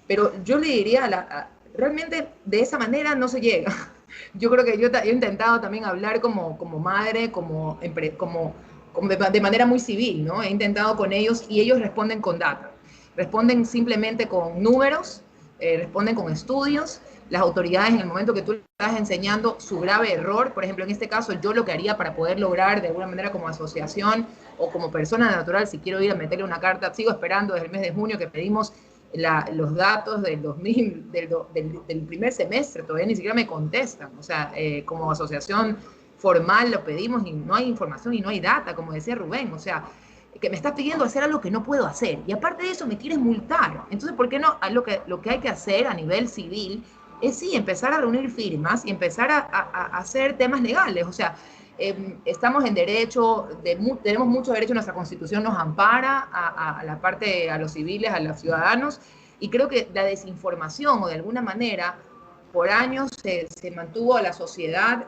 Pero yo le diría, realmente de esa manera no se llega. Yo creo que yo he intentado también hablar como madre, de manera muy civil, ¿no? He intentado con ellos y ellos responden con data. Responden simplemente con números, responden con estudios. Las autoridades en el momento que tú le estás enseñando su grave error, por ejemplo, en este caso yo lo que haría para poder lograr de alguna manera como asociación o como persona natural, si quiero ir a meterle una carta, sigo esperando desde el mes de junio que pedimos los datos del primer semestre, todavía ni siquiera me contestan, o sea, como asociación formal lo pedimos y no hay información y no hay data, como decía Rubén, o sea, que me estás pidiendo hacer algo que no puedo hacer, y aparte de eso me quieres multar. Entonces, ¿por qué no? Lo que hay que hacer a nivel civil es sí, empezar a reunir firmas y empezar a hacer temas legales, o sea, estamos en derecho, tenemos mucho derecho, nuestra Constitución nos ampara a la parte, a los civiles, a los ciudadanos, y creo que la desinformación, o de alguna manera, por años se mantuvo a la sociedad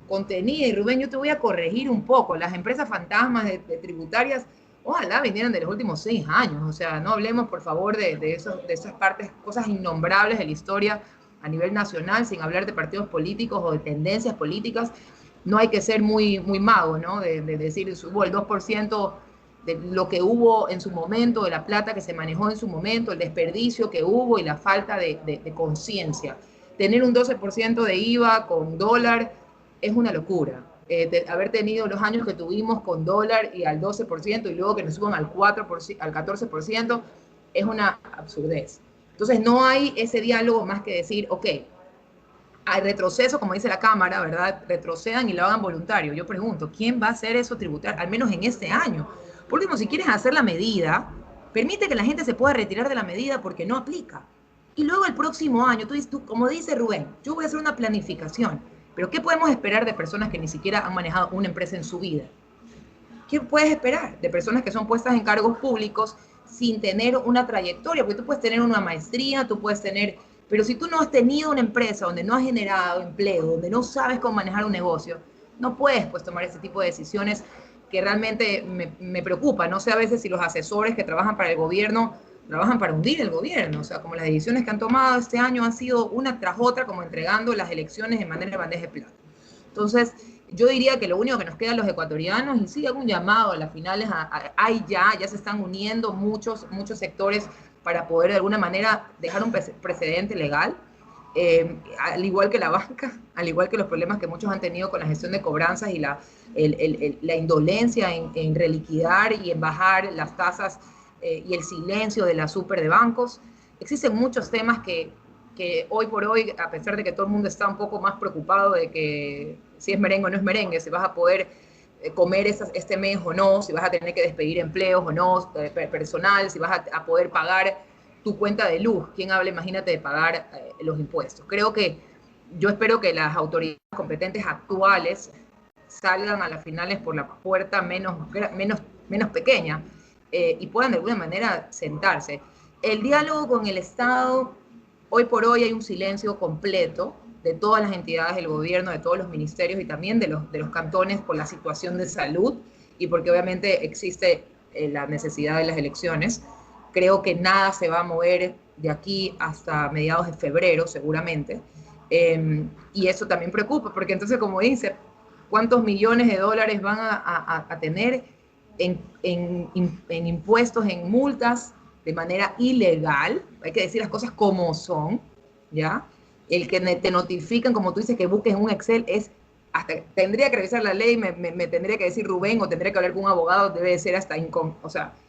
contenida. Y Rubén, yo te voy a corregir un poco, las empresas fantasmas de tributarias, ojalá vinieran de los últimos 6 años, o sea, no hablemos por favor de esas partes, cosas innombrables de la historia a nivel nacional, sin hablar de partidos políticos o de tendencias políticas. No hay que ser muy mago, ¿no? De decir, hubo el 2% de lo que hubo en su momento, de la plata que se manejó en su momento, el desperdicio que hubo y la falta de conciencia. Tener un 12% de IVA con dólar es una locura. Haber tenido los años que tuvimos con dólar y al 12% y luego que nos suban al 14% es una absurdez. Entonces no hay ese diálogo más que decir, ok, hay retroceso, como dice la Cámara, ¿verdad? Retrocedan y lo hagan voluntario. Yo pregunto, ¿quién va a hacer eso tributario, al menos en este año? Por último, si quieren hacer la medida, permite que la gente se pueda retirar de la medida porque no aplica. Y luego el próximo año, tú, como dice Rubén, yo voy a hacer una planificación. Pero ¿qué podemos esperar de personas que ni siquiera han manejado una empresa en su vida? ¿Qué puedes esperar de personas que son puestas en cargos públicos sin tener una trayectoria? Porque tú puedes tener una maestría, tú puedes tener... Pero si tú no has tenido una empresa donde no has generado empleo, donde no sabes cómo manejar un negocio, no puedes pues tomar ese tipo de decisiones que realmente me preocupa. No sé a veces si los asesores que trabajan para el gobierno trabajan para hundir el gobierno. O sea, como las decisiones que han tomado este año han sido una tras otra, como entregando las elecciones de manera de bandeja de plata. Entonces, yo diría que lo único que nos queda a los ecuatorianos, y sí hago un llamado a las finales, hay ya se están uniendo muchos sectores para poder de alguna manera dejar un precedente legal, al igual que la banca, al igual que los problemas que muchos han tenido con la gestión de cobranzas y la indolencia en reliquidar y en bajar las tasas y el silencio de la super de bancos. Existen muchos temas que hoy por hoy, a pesar de que todo el mundo está un poco más preocupado de que si es merengue o no es merengue, si vas a poder comer este mes o no, si vas a tener que despedir empleos o no, personal, si vas a poder pagar tu cuenta de luz. ¿Quién habla, imagínate, de pagar los impuestos? Yo espero que las autoridades competentes actuales salgan a las finales por la puerta menos pequeña y puedan de alguna manera sentarse. El diálogo con el Estado, hoy por hoy hay un silencio completo de todas las entidades del gobierno, de todos los ministerios y también de los cantones por la situación de salud y porque obviamente existe la necesidad de las elecciones. Creo que nada se va a mover de aquí hasta mediados de febrero, seguramente. Y eso también preocupa, porque entonces, como dice, ¿cuántos millones de dólares van a tener en impuestos, en multas, de manera ilegal? Hay que decir las cosas como son, ¿ya? El que te notifican, como tú dices, que busques en un Excel, tendría que revisar la ley, me tendría que decir Rubén, o tendría que hablar con un abogado, debe de ser hasta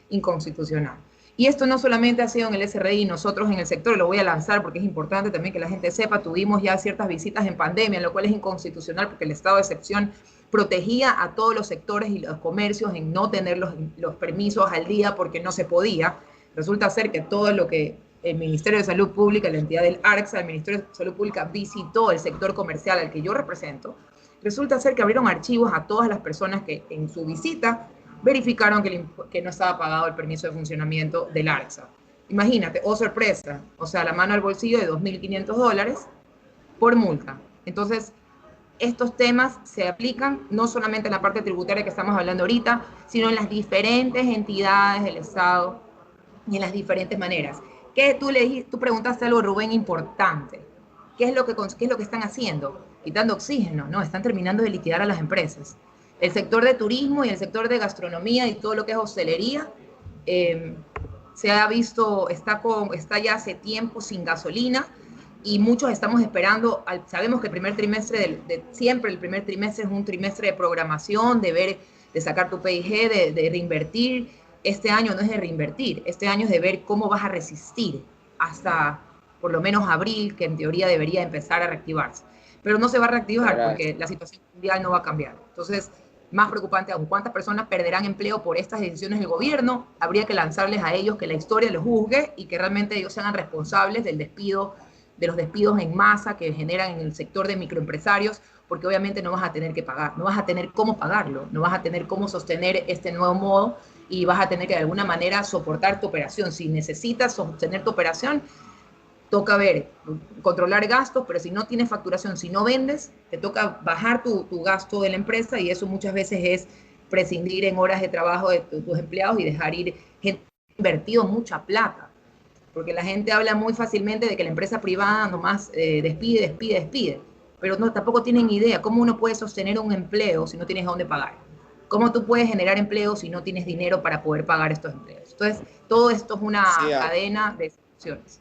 inconstitucional. Y esto no solamente ha sido en el SRI, nosotros en el sector, lo voy a lanzar porque es importante también que la gente sepa, tuvimos ya ciertas visitas en pandemia, lo cual es inconstitucional porque el estado de excepción protegía a todos los sectores y los comercios en no tener los permisos al día porque no se podía. Resulta ser que todo lo que el Ministerio de Salud Pública, la entidad del ARCSA, el Ministerio de Salud Pública visitó el sector comercial al que yo represento, resulta ser que abrieron archivos a todas las personas que en su visita verificaron que no estaba pagado el permiso de funcionamiento del ARCSA. Imagínate, oh sorpresa, o sea, la mano al bolsillo de $2.500 por multa. Entonces, estos temas se aplican no solamente en la parte tributaria que estamos hablando ahorita, sino en las diferentes entidades del Estado y en las diferentes maneras. Tú preguntaste algo, Rubén, importante. ¿Qué es lo que están haciendo? Quitando oxígeno, ¿no? Están terminando de liquidar a las empresas. El sector de turismo y el sector de gastronomía y todo lo que es hostelería se ha visto, está ya hace tiempo sin gasolina y muchos estamos esperando, sabemos que el primer trimestre, siempre el primer trimestre es un trimestre de programación, de sacar tu PIG, de reinvertir. Este año no es de reinvertir, este año es de ver cómo vas a resistir hasta por lo menos abril, que en teoría debería empezar a reactivarse. Pero no se va a reactivar porque la situación mundial no va a cambiar. Entonces, más preocupante aún, ¿cuántas personas perderán empleo por estas decisiones del gobierno? Habría que lanzarles a ellos que la historia los juzgue y que realmente ellos sean responsables del despido, de los despidos en masa que generan en el sector de microempresarios, porque obviamente no vas a tener que pagar, no vas a tener cómo pagarlo, no vas a tener cómo sostener este nuevo modo y vas a tener que de alguna manera soportar tu operación. Si necesitas sostener tu operación, toca controlar gastos, pero si no tienes facturación, si no vendes, te toca bajar tu gasto de la empresa y eso muchas veces es prescindir en horas de trabajo de tus empleados y dejar ir gente que ha invertido mucha plata. Porque la gente habla muy fácilmente de que la empresa privada nomás despide, pero no, tampoco tienen idea cómo uno puede sostener un empleo si no tienes dónde pagar. ¿Cómo tú puedes generar empleo si no tienes dinero para poder pagar estos empleos? Entonces, todo esto es una cadena de situaciones.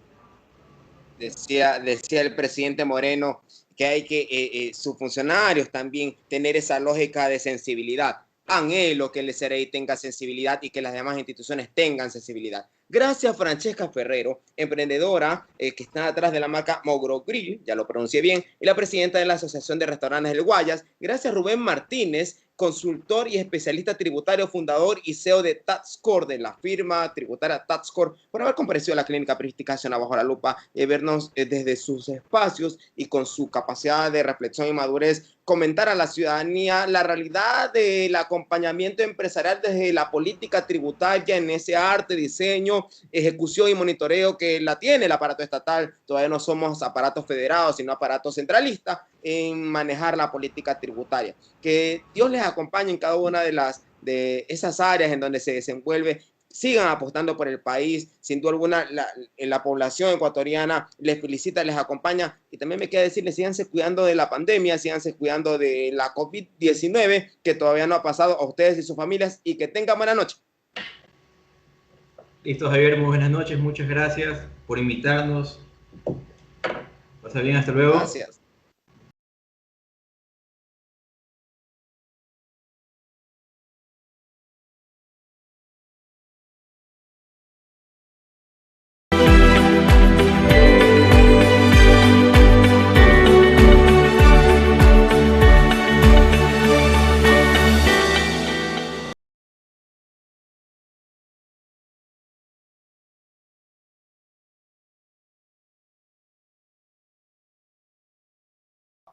Decía el presidente Moreno que hay que sus funcionarios también tener esa lógica de sensibilidad. Anhelo que el SRI tenga sensibilidad y que las demás instituciones tengan sensibilidad. Gracias Francesca Ferrero, emprendedora que está atrás de la marca Mogro Grill, ya lo pronuncié bien, y la presidenta de la Asociación de Restaurantes del Guayas. Gracias Rubén Martínez, consultor y especialista tributario, fundador y CEO de TaxCore, de la firma tributaria TaxCore, por haber comparecido a la Clínica Periodística Ciudadana Bajo la Lupa y vernos desde sus espacios y con su capacidad de reflexión y madurez, comentar a la ciudadanía la realidad del acompañamiento empresarial desde la política tributaria en ese arte, diseño, ejecución y monitoreo que la tiene el aparato estatal. Todavía no somos aparatos federados, sino aparatos centralistas en manejar la política tributaria. Que Dios les acompañe en cada una de esas áreas en donde se desenvuelve sigan apostando por el país. Sin duda alguna, la población ecuatoriana les felicita, les acompaña. Y también me queda decirles, síganse cuidando de la pandemia, síganse cuidando de la COVID-19, que todavía no ha pasado a ustedes y sus familias, y que tengan buena noche. Listo, Javier, muy buenas noches, muchas gracias por invitarnos. Pasa bien, hasta luego. Gracias.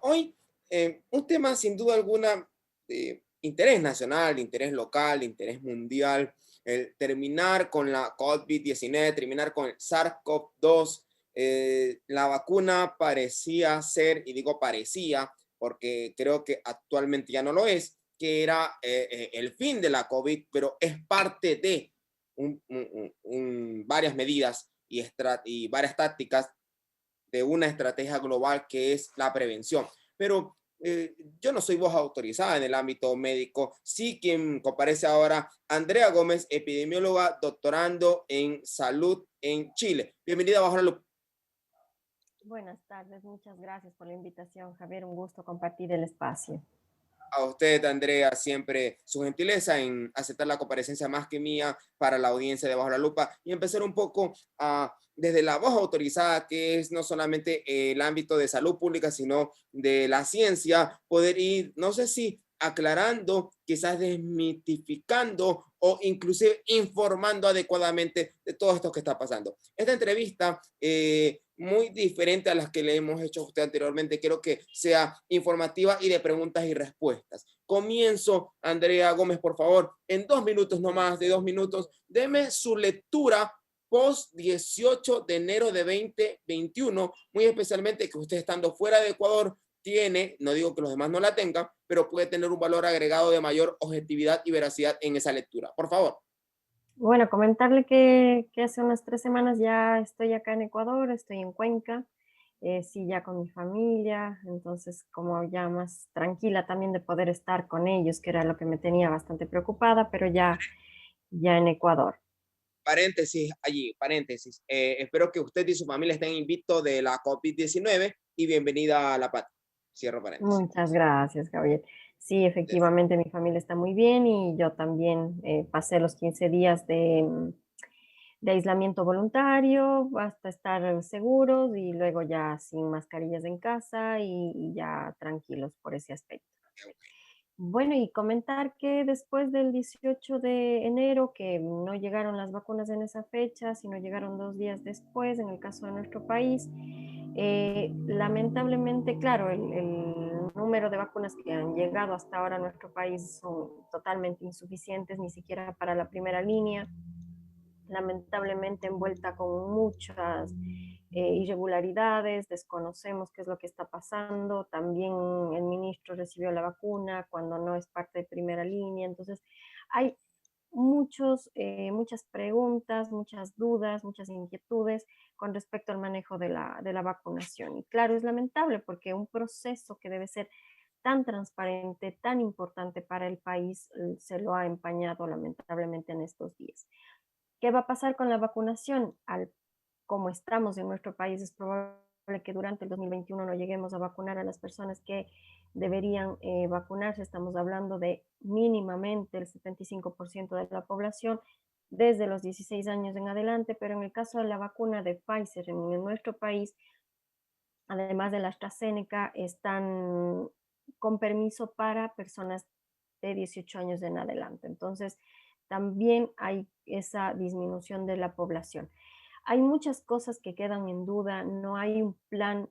Hoy, un tema sin duda alguna de interés nacional, interés local, interés mundial, el terminar con la COVID-19, terminar con el SARS-CoV-2. La vacuna parecía ser, y digo parecía, porque creo que actualmente ya no lo es, que era el fin de la COVID, pero es parte de varias medidas y varias tácticas de una estrategia global que es la prevención. Pero yo no soy voz autorizada en el ámbito médico. Sí, quien comparece ahora, Andrea Gómez, epidemióloga, doctorando en salud en Chile. Bienvenida Bajo la Lupa. Buenas tardes, muchas gracias por la invitación, Javier. Un gusto compartir el espacio. A usted, Andrea, siempre su gentileza en aceptar la comparecencia más que mía para la audiencia de Bajo la Lupa y empezar un poco desde la voz autorizada, que es no solamente el ámbito de salud pública, sino de la ciencia, poder ir, no sé si aclarando, quizás desmitificando o inclusive informando adecuadamente de todo esto que está pasando. Esta entrevista, muy diferente a las que le hemos hecho a usted anteriormente, quiero que sea informativa y de preguntas y respuestas. Comienzo, Andrea Gómez, por favor, en 2 minutos, no más de 2 minutos, deme su lectura post 18 de enero de 2021, muy especialmente que usted estando fuera de Ecuador tiene, no digo que los demás no la tengan, pero puede tener un valor agregado de mayor objetividad y veracidad en esa lectura. Por favor. Bueno, comentarle que hace unas 3 semanas ya estoy acá en Ecuador, estoy en Cuenca, sí, ya con mi familia, entonces como ya más tranquila también de poder estar con ellos, que era lo que me tenía bastante preocupada, pero ya en Ecuador. Paréntesis allí, paréntesis. Espero que usted y su familia estén invictos de la COVID-19 y bienvenida a La Paz. Cierro paréntesis. Muchas gracias, Gabriel. Sí, efectivamente mi familia está muy bien y yo también pasé los 15 días de aislamiento voluntario hasta estar seguros y luego ya sin mascarillas en casa y ya tranquilos por ese aspecto. Bueno, y comentar que después del 18 de enero, que no llegaron las vacunas en esa fecha, sino llegaron 2 días después, en el caso de nuestro país, lamentablemente, claro, el número de vacunas que han llegado hasta ahora a nuestro país son totalmente insuficientes, ni siquiera para la primera línea, lamentablemente envuelta con muchas irregularidades, desconocemos qué es lo que está pasando, también el ministro recibió la vacuna cuando no es parte de primera línea, entonces hay muchas preguntas, muchas dudas, muchas inquietudes con respecto al manejo de la vacunación. Y claro, es lamentable porque un proceso que debe ser tan transparente, tan importante para el país, se lo ha empañado lamentablemente en estos días. ¿Qué va a pasar con la vacunación? Como estamos en nuestro país, es probable que durante el 2021 no lleguemos a vacunar a las personas que deberían vacunarse. Estamos hablando de mínimamente el 75% de la población desde los 16 años en adelante, pero en el caso de la vacuna de Pfizer en nuestro país, además de la AstraZeneca, están con permiso para personas de 18 años en adelante. Entonces, también hay esa disminución de la población. Hay muchas cosas que quedan en duda, no hay un plan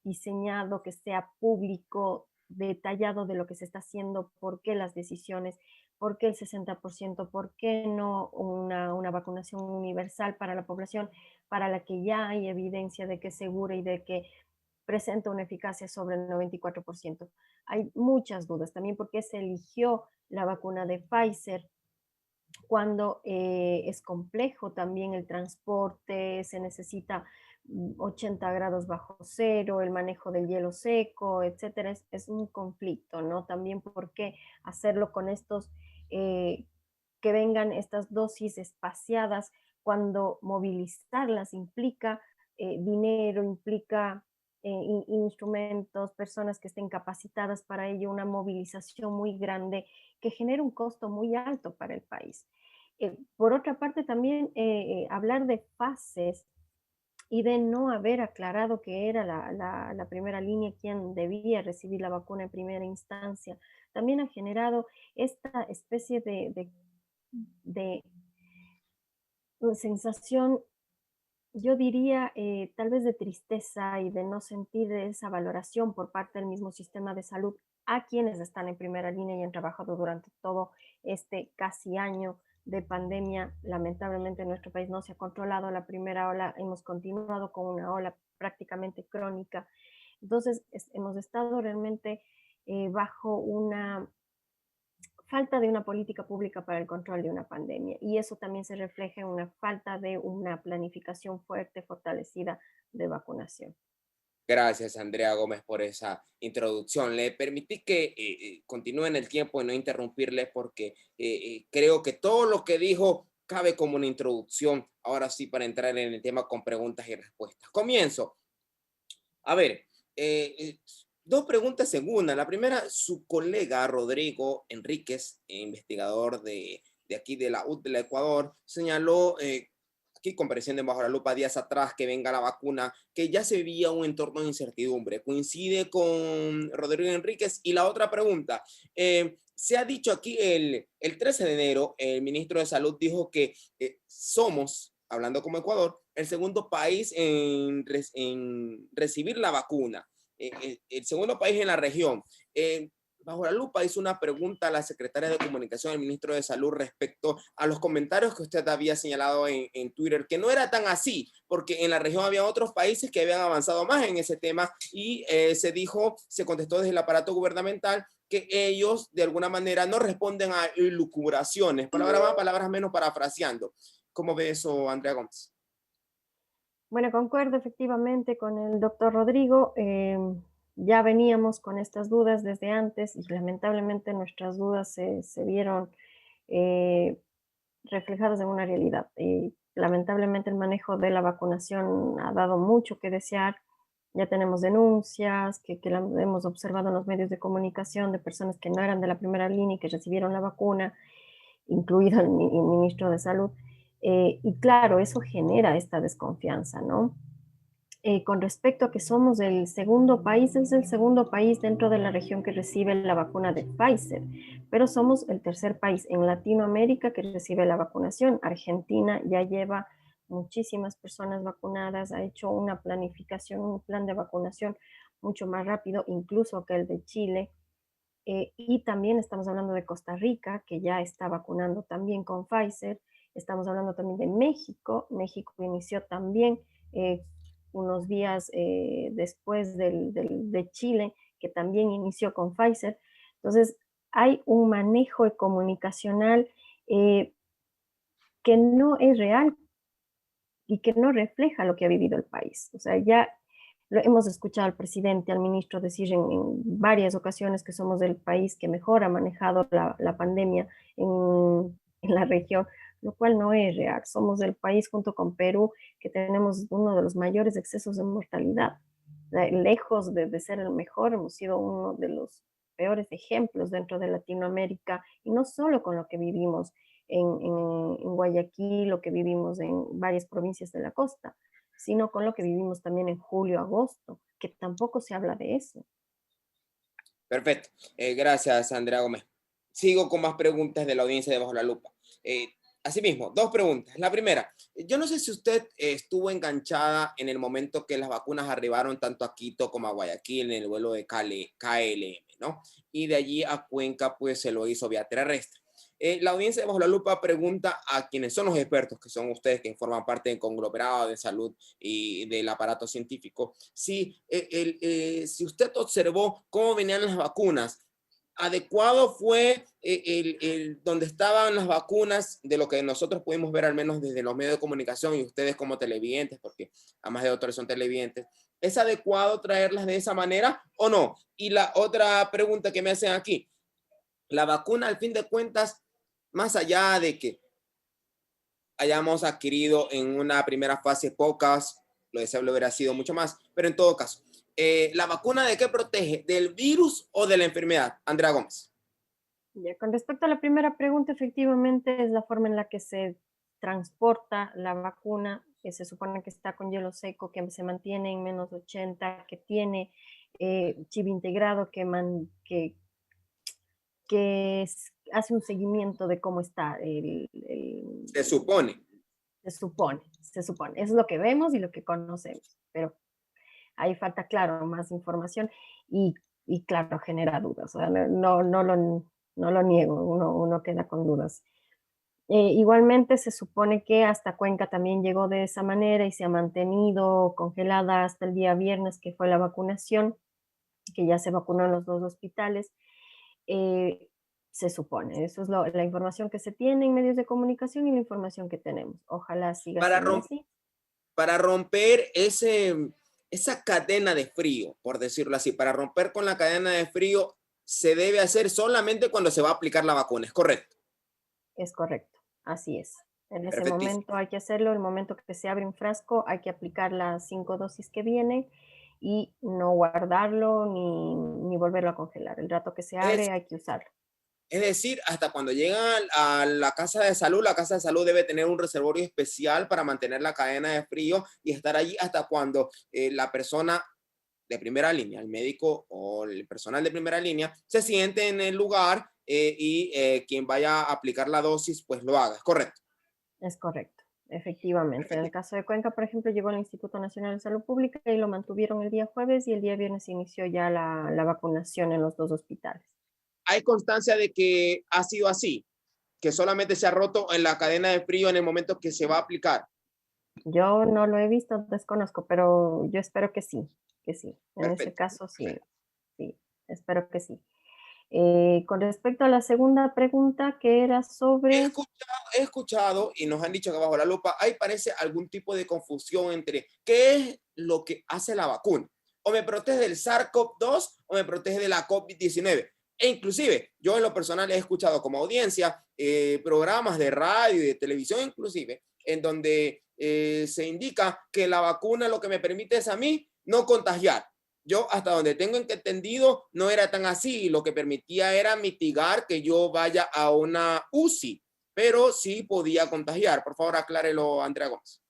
diseñado que sea público, detallado de lo que se está haciendo, por qué las decisiones, por qué el 60%, por qué no una vacunación universal para la población, para la que ya hay evidencia de que es segura y de que presenta una eficacia sobre el 94%. Hay muchas dudas también porque se eligió la vacuna de Pfizer cuando es complejo también el transporte, se necesita 80 grados bajo cero, el manejo del hielo seco, etcétera, es un conflicto, ¿no? También por qué hacerlo con estos, que vengan estas dosis espaciadas, cuando movilizarlas implica dinero, implica instrumentos, personas que estén capacitadas para ello, una movilización muy grande que genera un costo muy alto para el país. Por otra parte, también hablar de fases y de no haber aclarado que era la primera línea quien debía recibir la vacuna en primera instancia, también ha generado esta especie de sensación, yo diría, tal vez de tristeza y de no sentir esa valoración por parte del mismo sistema de salud a quienes están en primera línea y han trabajado durante todo este casi año de pandemia. Lamentablemente en nuestro país no se ha controlado la primera ola, hemos continuado con una ola prácticamente crónica. Entonces hemos estado realmente bajo una falta de una política pública para el control de una pandemia, y eso también se refleja en una falta de una planificación fuerte, fortalecida de vacunación. Gracias, Andrea Gómez, por esa introducción. Le permití que continúe en el tiempo y no interrumpirle porque creo que todo lo que dijo cabe como una introducción. Ahora sí, para entrar en el tema con preguntas y respuestas. Comienzo. A ver, dos preguntas en una. La primera, su colega Rodrigo Enríquez, investigador de aquí de la UT del Ecuador, señaló aquí compareciendo en Bajo la Lupa días atrás que venga la vacuna, que ya se vivía un entorno de incertidumbre. Coincide con Rodrigo Enríquez. Y la otra pregunta, se ha dicho aquí el 13 de enero, el ministro de Salud dijo que somos, hablando como Ecuador, el segundo país en recibir la vacuna, el segundo país en la región. Bajo la Lupa hizo una pregunta a la secretaria de Comunicación del Ministro de Salud respecto a los comentarios que usted había señalado en Twitter, que no era tan así, porque en la región había otros países que habían avanzado más en ese tema y se contestó desde el aparato gubernamental que ellos de alguna manera no responden a elucubraciones, palabras más, palabras menos, parafraseando. ¿Cómo ve eso, Andrea Gómez? Bueno, concuerdo efectivamente con el doctor Rodrigo. Ya veníamos con estas dudas desde antes y lamentablemente nuestras dudas se vieron eh, reflejadas en una realidad. Lamentablemente el manejo de la vacunación ha dado mucho que desear. Ya tenemos denuncias que hemos observado en los medios de comunicación de personas que no eran de la primera línea y que recibieron la vacuna, incluido el ministro de Salud. Y claro, eso genera esta desconfianza, ¿no? Con respecto a que somos el segundo país, es el segundo país dentro de la región que recibe la vacuna de Pfizer, pero somos el tercer país en Latinoamérica que recibe la vacunación. Argentina ya lleva muchísimas personas vacunadas, ha hecho una planificación, un plan de vacunación mucho más rápido incluso que el de Chile. Y también estamos hablando de Costa Rica, que ya está vacunando también con Pfizer. Estamos hablando también de México. México inició también unos días después de Chile, que también inició con Pfizer. Entonces, hay un manejo comunicacional que no es real y que no refleja lo que ha vivido el país. O sea, ya hemos escuchado al presidente, al ministro decir en varias ocasiones que somos el país que mejor ha manejado la pandemia en la región, lo cual no es real. Somos el país junto con Perú que tenemos uno de los mayores excesos de mortalidad. Lejos de ser el mejor, hemos sido uno de los peores ejemplos dentro de Latinoamérica, y no solo con lo que vivimos en Guayaquil, lo que vivimos en varias provincias de la costa, sino con lo que vivimos también en julio, agosto, que tampoco se habla de eso. Perfecto. Gracias, Andrea Gómez. Sigo con más preguntas de la audiencia de Bajo la Lupa. Asimismo, dos preguntas. La primera, yo no sé si usted estuvo enganchada en el momento que las vacunas arribaron tanto a Quito como a Guayaquil en el vuelo de KLM, ¿no? Y de allí a Cuenca, pues se lo hizo vía terrestre. La audiencia de Bajo la Lupa pregunta a quienes son los expertos, que son ustedes que forman parte del conglomerado de salud y del aparato científico, si usted observó cómo venían las vacunas adecuado fue donde estaban las vacunas, de lo que nosotros pudimos ver al menos desde los medios de comunicación y ustedes como televidentes, porque además de doctores son televidentes, ¿es adecuado traerlas de esa manera o no? Y la otra pregunta que me hacen aquí, la vacuna al fin de cuentas, más allá de que hayamos adquirido en una primera fase pocas, lo deseable hubiera sido mucho más, pero en todo caso, ¿la vacuna de qué protege? ¿Del virus o de la enfermedad? Andrea Gómez. Ya, con respecto a la primera pregunta, efectivamente es la forma en la que se transporta la vacuna, que se supone que está con hielo seco, que se mantiene en menos 80, que tiene chip integrado, hace un seguimiento de cómo está Se supone. Se supone. Eso es lo que vemos y lo que conocemos, pero ahí falta, claro, más información y claro, genera dudas. O sea, no lo niego, uno queda con dudas. Igualmente se supone que hasta Cuenca también llegó de esa manera y se ha mantenido congelada hasta el día viernes, que fue la vacunación, que ya se vacunó en los 2 hospitales. Se supone, eso es la información que se tiene en medios de comunicación y la información que tenemos. Ojalá siga siendo así. Para romper esa cadena de frío, por decirlo así, para romper con la cadena de frío, se debe hacer solamente cuando se va a aplicar la vacuna, ¿es correcto? Es correcto, así es. En ese momento hay que hacerlo, el momento que se abre un frasco hay que aplicar las 5 dosis que vienen y no guardarlo ni volverlo a congelar. El rato que se abre hay que usarlo. Es decir, hasta cuando llegan a la casa de salud debe tener un reservorio especial para mantener la cadena de frío y estar allí hasta cuando la persona de primera línea, el médico o el personal de primera línea, se siente en el lugar y quien vaya a aplicar la dosis, pues lo haga. ¿Es correcto? Es correcto, efectivamente. En el caso de Cuenca, por ejemplo, llegó al Instituto Nacional de Salud Pública y lo mantuvieron el día jueves y el día viernes se inició ya la vacunación en los 2 hospitales. ¿Hay constancia de que ha sido así? ¿Que solamente se ha roto en la cadena de frío en el momento que se va a aplicar? Yo no lo he visto, desconozco, pero yo espero que sí, que sí. En Perfecto. ese caso sí, sí, espero que sí. Con respecto a la segunda pregunta, que era sobre... He escuchado y nos han dicho que bajo la lupa hay parece algún tipo de confusión entre qué es lo que hace la vacuna. O me protege del SARS-CoV-2 o me protege de la COVID-19. E inclusive, yo en lo personal he escuchado como audiencia programas de radio y de televisión inclusive, en donde se indica que la vacuna lo que me permite es a mí no contagiar. Yo hasta donde tengo entendido no era tan así, lo que permitía era mitigar que yo vaya a una UCI, pero sí podía contagiar. Por favor, aclárelo, Andrea Gómez.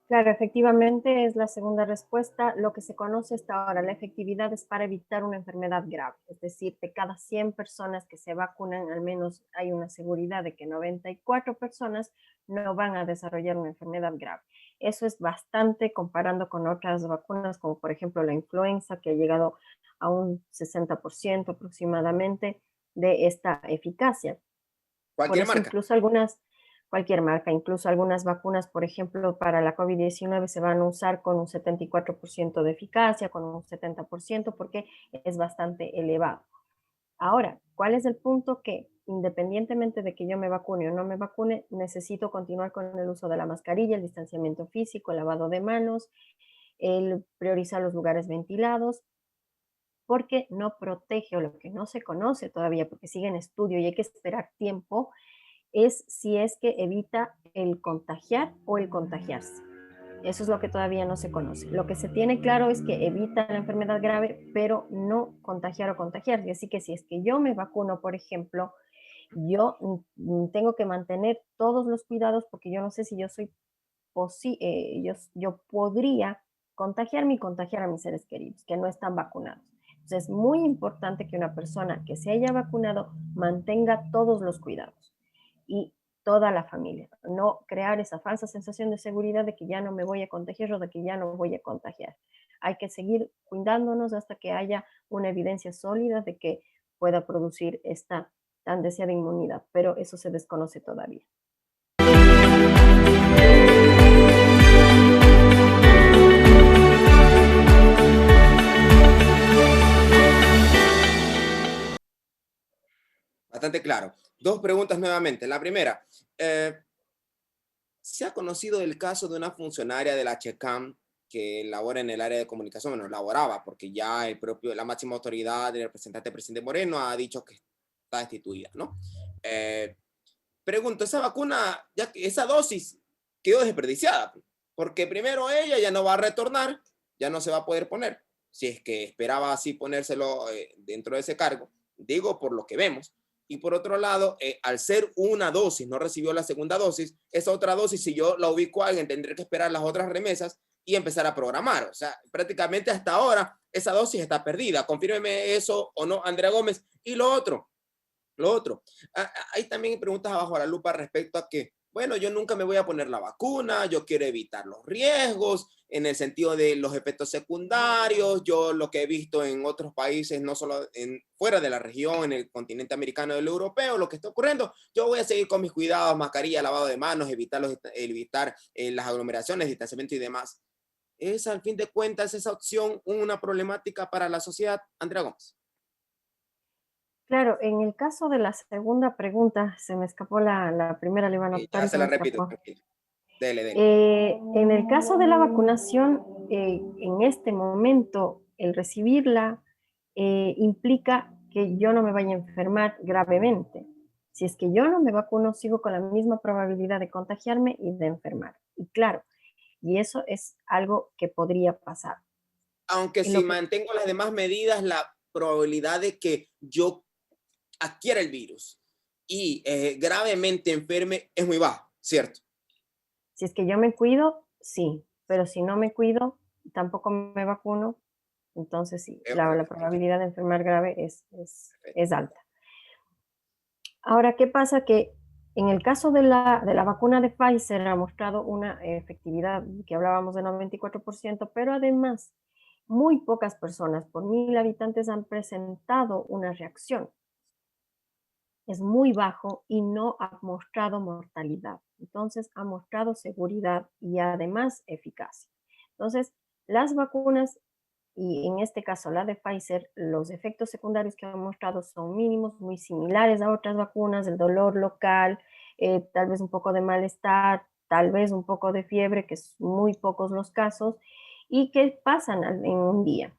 Claro, efectivamente es la segunda respuesta. Lo que se conoce hasta ahora, la efectividad es para evitar una enfermedad grave. Es decir, de cada 100 personas que se vacunan, al menos hay una seguridad de que 94 personas no van a desarrollar una enfermedad grave. Eso es bastante comparando con otras vacunas, como por ejemplo la influenza, que ha llegado a un 60% aproximadamente de esta eficacia. ¿Cualquier marca? Cualquier marca, incluso algunas vacunas, por ejemplo, para la COVID-19 se van a usar con un 74% de eficacia, con un 70%, porque es bastante elevado. Ahora, ¿cuál es el punto? Que independientemente de que yo me vacune o no me vacune, necesito continuar con el uso de la mascarilla, el distanciamiento físico, el lavado de manos, el priorizar los lugares ventilados, porque no protege, o lo que no se conoce todavía, porque sigue en estudio y hay que esperar tiempo, es si es que evita el contagiar o el contagiarse. Eso es lo que todavía no se conoce. Lo que se tiene claro es que evita la enfermedad grave, pero no contagiar o contagiarse. Así que si es que yo me vacuno, por ejemplo, yo tengo que mantener todos los cuidados porque yo no sé si yo podría contagiarme y contagiar a mis seres queridos que no están vacunados. Entonces es muy importante que una persona que se haya vacunado mantenga todos los cuidados. Y toda la familia, no crear esa falsa sensación de seguridad de que ya no me voy a contagiar o de que ya no voy a contagiar. Hay que seguir cuidándonos hasta que haya una evidencia sólida de que pueda producir esta tan deseada inmunidad, pero eso se desconoce todavía. bastante claro. Dos preguntas nuevamente. La primera, ¿se ha conocido el caso de una funcionaria de la Checam que labora en el área de comunicación? Bueno, laboraba porque ya la máxima autoridad del representante del presidente Moreno ha dicho que está destituida, ¿no? Pregunto, esa vacuna, esa dosis quedó desperdiciada, porque primero ella ya no va a retornar, ya no se va a poder poner, si es que esperaba así ponérselo dentro de ese cargo, digo por lo que vemos. Y por otro lado, al ser una dosis, no recibió la segunda dosis, esa otra dosis, si yo la ubico a alguien, tendré que esperar las otras remesas y empezar a programar. O sea, prácticamente hasta ahora esa dosis está perdida. Confírmeme eso o no, Andrea Gómez. Y lo otro, hay también preguntas abajo a la lupa respecto a que, bueno, yo nunca me voy a poner la vacuna, yo quiero evitar los riesgos en el sentido de los efectos secundarios. Yo lo que he visto en otros países, no solo fuera de la región, en el continente americano y el europeo, lo que está ocurriendo, yo voy a seguir con mis cuidados, mascarilla, lavado de manos, evitar las aglomeraciones, distanciamiento y demás. ¿Es al fin de cuentas esa opción una problemática para la sociedad, Andrea Gómez? Claro, en el caso de la segunda pregunta, se me escapó la primera, le iba a anotar Ya y se se me la repito, escapó. tranquilo. Dele. En el caso de la vacunación, en este momento, el recibirla implica que yo no me vaya a enfermar gravemente. Si es que yo no me vacuno, sigo con la misma probabilidad de contagiarme y de enfermar. Y claro, y eso es algo que podría pasar. Aunque si mantengo las demás medidas, la probabilidad de que yo adquiera el virus y gravemente enferme es muy baja, ¿cierto? Si es que yo me cuido, sí, pero si no me cuido, tampoco me vacuno, entonces sí, la probabilidad de enfermar grave es alta. Ahora, ¿qué pasa? Que en el caso de la vacuna de Pfizer ha mostrado una efectividad que hablábamos de 94%, pero además muy pocas personas por 1000 habitantes han presentado una reacción. Es muy bajo y no ha mostrado mortalidad. Entonces, ha mostrado seguridad y además eficacia. Entonces, las vacunas, y en este caso la de Pfizer, los efectos secundarios que han mostrado son mínimos, muy similares a otras vacunas, el dolor local, tal vez un poco de malestar, tal vez un poco de fiebre, que es muy pocos los casos, y que pasan en un día.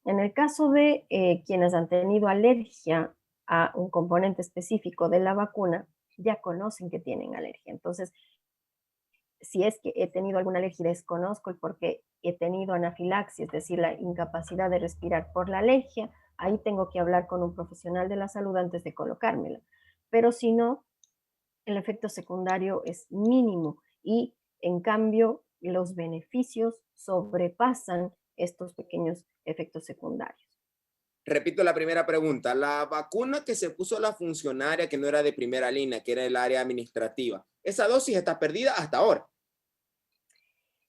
En el caso de quienes han tenido alergia a un componente específico de la vacuna, ya conocen que tienen alergia. Entonces, si es que he tenido alguna alergia y desconozco el por qué he tenido anafilaxia, es decir, la incapacidad de respirar por la alergia, ahí tengo que hablar con un profesional de la salud antes de colocármela. Pero si no, el efecto secundario es mínimo y en cambio los beneficios sobrepasan estos pequeños efectos secundarios. Repito la primera pregunta. La vacuna que se puso la funcionaria que no era de primera línea, que era el área administrativa, ¿esa dosis está perdida hasta ahora?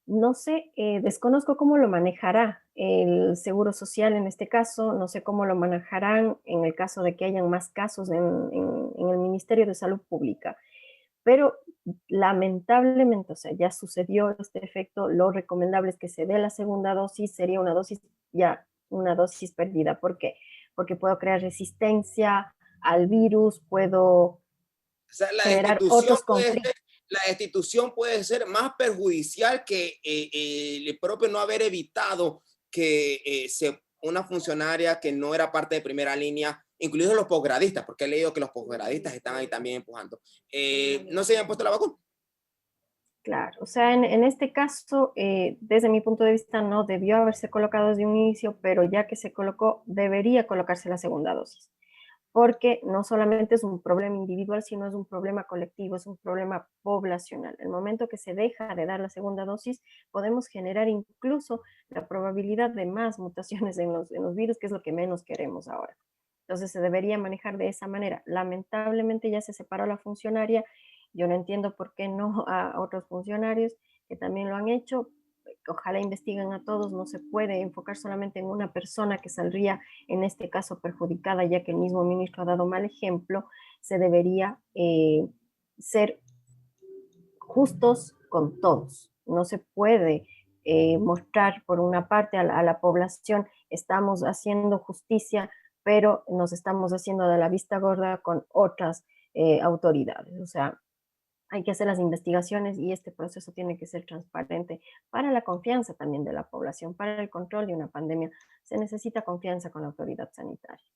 No sé, desconozco cómo lo manejará el Seguro Social en este caso, no sé cómo lo manejarán en el caso de que hayan más casos en el Ministerio de Salud Pública, pero lamentablemente, o sea, ya sucedió este efecto, lo recomendable es que se dé la segunda dosis, sería una dosis perdida. ¿Por qué? Porque puedo crear resistencia al virus, puedo generar otros conflictos. La destitución puede ser más perjudicial que el propio no haber evitado que una funcionaria que no era parte de primera línea, incluidos los posgradistas, porque he leído que los posgradistas están ahí también empujando, no se hayan puesto la vacuna. Claro, o sea, en este caso, desde mi punto de vista, no debió haberse colocado desde un inicio, pero ya que se colocó, debería colocarse la segunda dosis, porque no solamente es un problema individual, sino es un problema colectivo, es un problema poblacional. El momento que se deja de dar la segunda dosis, podemos generar incluso la probabilidad de más mutaciones en los virus, que es lo que menos queremos ahora. Entonces se debería manejar de esa manera. Lamentablemente ya se separó la funcionaria. Yo no entiendo por qué no a otros funcionarios que también lo han hecho. Ojalá investiguen a todos, no se puede enfocar solamente en una persona que saldría en este caso perjudicada, ya que el mismo ministro ha dado mal ejemplo. Se debería ser justos con todos. No se puede mostrar por una parte a la población, estamos haciendo justicia, pero nos estamos haciendo de la vista gorda con otras autoridades. O sea, hay que hacer las investigaciones y este proceso tiene que ser transparente para la confianza también de la población, para el control de una pandemia. Se necesita confianza con la autoridad sanitaria.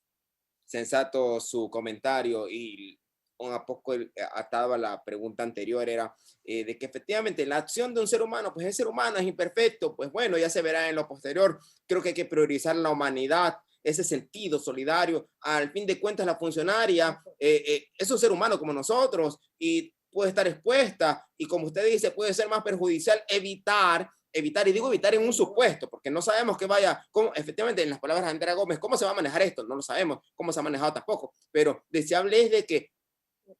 Sensato su comentario y un poco atado a la pregunta anterior era de que efectivamente la acción de un ser humano, pues el ser humano es imperfecto, pues bueno, ya se verá en lo posterior. Creo que hay que priorizar la humanidad, ese sentido solidario. Al fin de cuentas, la funcionaria es un ser humano como nosotros y puede estar expuesta y como usted dice, puede ser más perjudicial evitar, y digo evitar en un supuesto, porque no sabemos que vaya, cómo, efectivamente en las palabras de Andrea Gómez, cómo se va a manejar esto, no lo sabemos, cómo se ha manejado tampoco, pero deseable es de que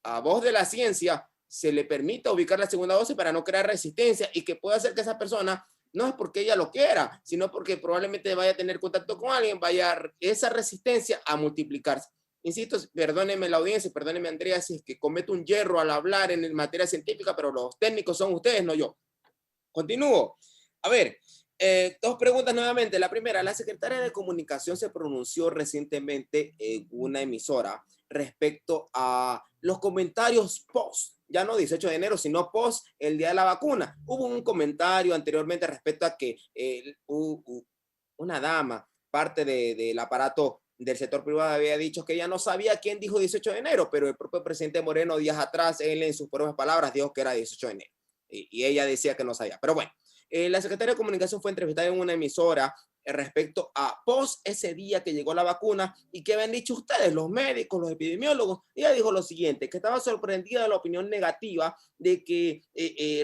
a voz de la ciencia se le permita ubicar la segunda dosis para no crear resistencia y que pueda hacer que esa persona, no es porque ella lo quiera, sino porque probablemente vaya a tener contacto con alguien, vaya esa resistencia a multiplicarse. Insisto, perdónenme la audiencia, perdónenme Andrea si es que cometo un yerro al hablar en materia científica, pero los técnicos son ustedes, no yo. Continúo. A ver, dos preguntas nuevamente. La primera, la secretaria de Comunicación se pronunció recientemente en una emisora respecto a los comentarios post, ya no 18 de enero, sino post el día de la vacuna. Hubo un comentario anteriormente respecto a que una dama, parte del aparato del sector privado, había dicho que ella no sabía quién dijo 18 de enero, pero el propio presidente Moreno días atrás, él en sus propias palabras dijo que era 18 de enero. Y ella decía que no sabía. Pero bueno, la secretaria de Comunicación fue entrevistada en una emisora respecto a post ese día que llegó la vacuna y que habían dicho ustedes, los médicos, los epidemiólogos. Ella dijo lo siguiente, que estaba sorprendida de la opinión negativa de que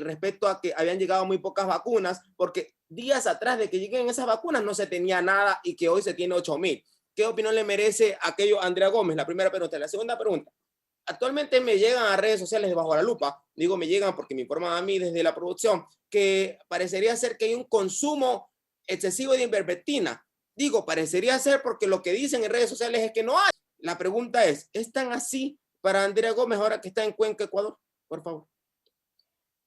respecto a que habían llegado muy pocas vacunas, porque días atrás de que lleguen esas vacunas no se tenía nada y que hoy se tiene 8,000. ¿Qué opinión le merece aquello a Andrea Gómez? La primera pregunta. La segunda pregunta. Actualmente me llegan a redes sociales de Bajo la Lupa, digo me llegan porque me informan a mí desde la producción, que parecería ser que hay un consumo excesivo de ivermectina. Digo, parecería ser porque lo que dicen en redes sociales es que no hay. La pregunta es tan así para Andrea Gómez ahora que está en Cuenca, Ecuador? Por favor.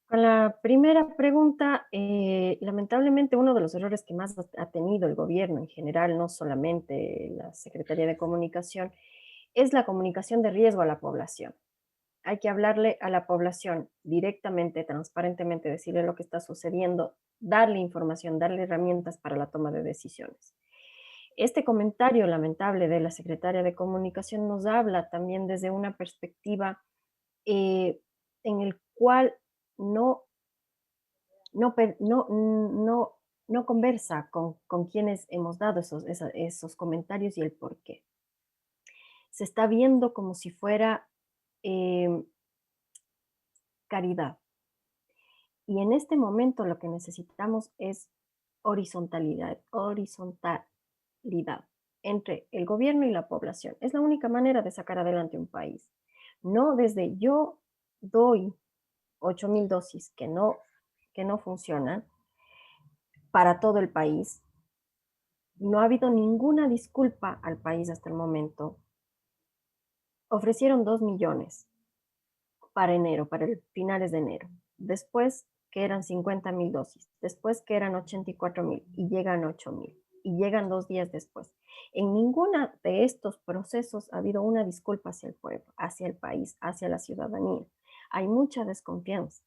Con la primera pregunta, lamentablemente uno de los errores que más ha tenido el gobierno en general, no solamente la Secretaría de Comunicación, es la comunicación de riesgo a la población. Hay que hablarle a la población directamente, transparentemente, decirle lo que está sucediendo, darle información, darle herramientas para la toma de decisiones. Este comentario lamentable de la Secretaria de Comunicación nos habla también desde una perspectiva en el cual no conversa con quienes hemos dado esos comentarios y el por qué. Se está viendo como si fuera caridad. Y en este momento lo que necesitamos es horizontalidad entre el gobierno y la población. Es la única manera de sacar adelante un país. No desde yo doy 8,000 dosis que no funcionan para todo el país. No ha habido ninguna disculpa al país hasta el momento. Ofrecieron 2 millones para enero, para finales de enero. Después que eran 50,000 dosis. Después que eran 84,000 y llegan 8,000. Y llegan 2 días después. En ninguna de estos procesos ha habido una disculpa hacia el pueblo, hacia el país, hacia la ciudadanía. Hay mucha desconfianza.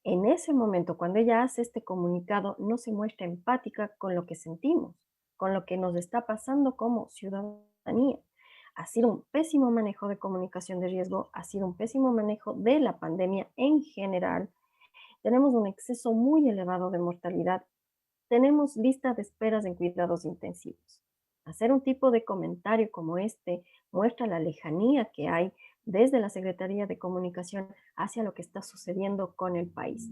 En ese momento, cuando ella hace este comunicado, no se muestra empática con lo que sentimos, con lo que nos está pasando como ciudadanía. Ha sido un pésimo manejo de comunicación de riesgo, ha sido un pésimo manejo de la pandemia en general. Tenemos un exceso muy elevado de mortalidad. Tenemos lista de esperas en cuidados intensivos. Hacer un tipo de comentario como este muestra la lejanía que hay desde la Secretaría de Comunicación hacia lo que está sucediendo con el país.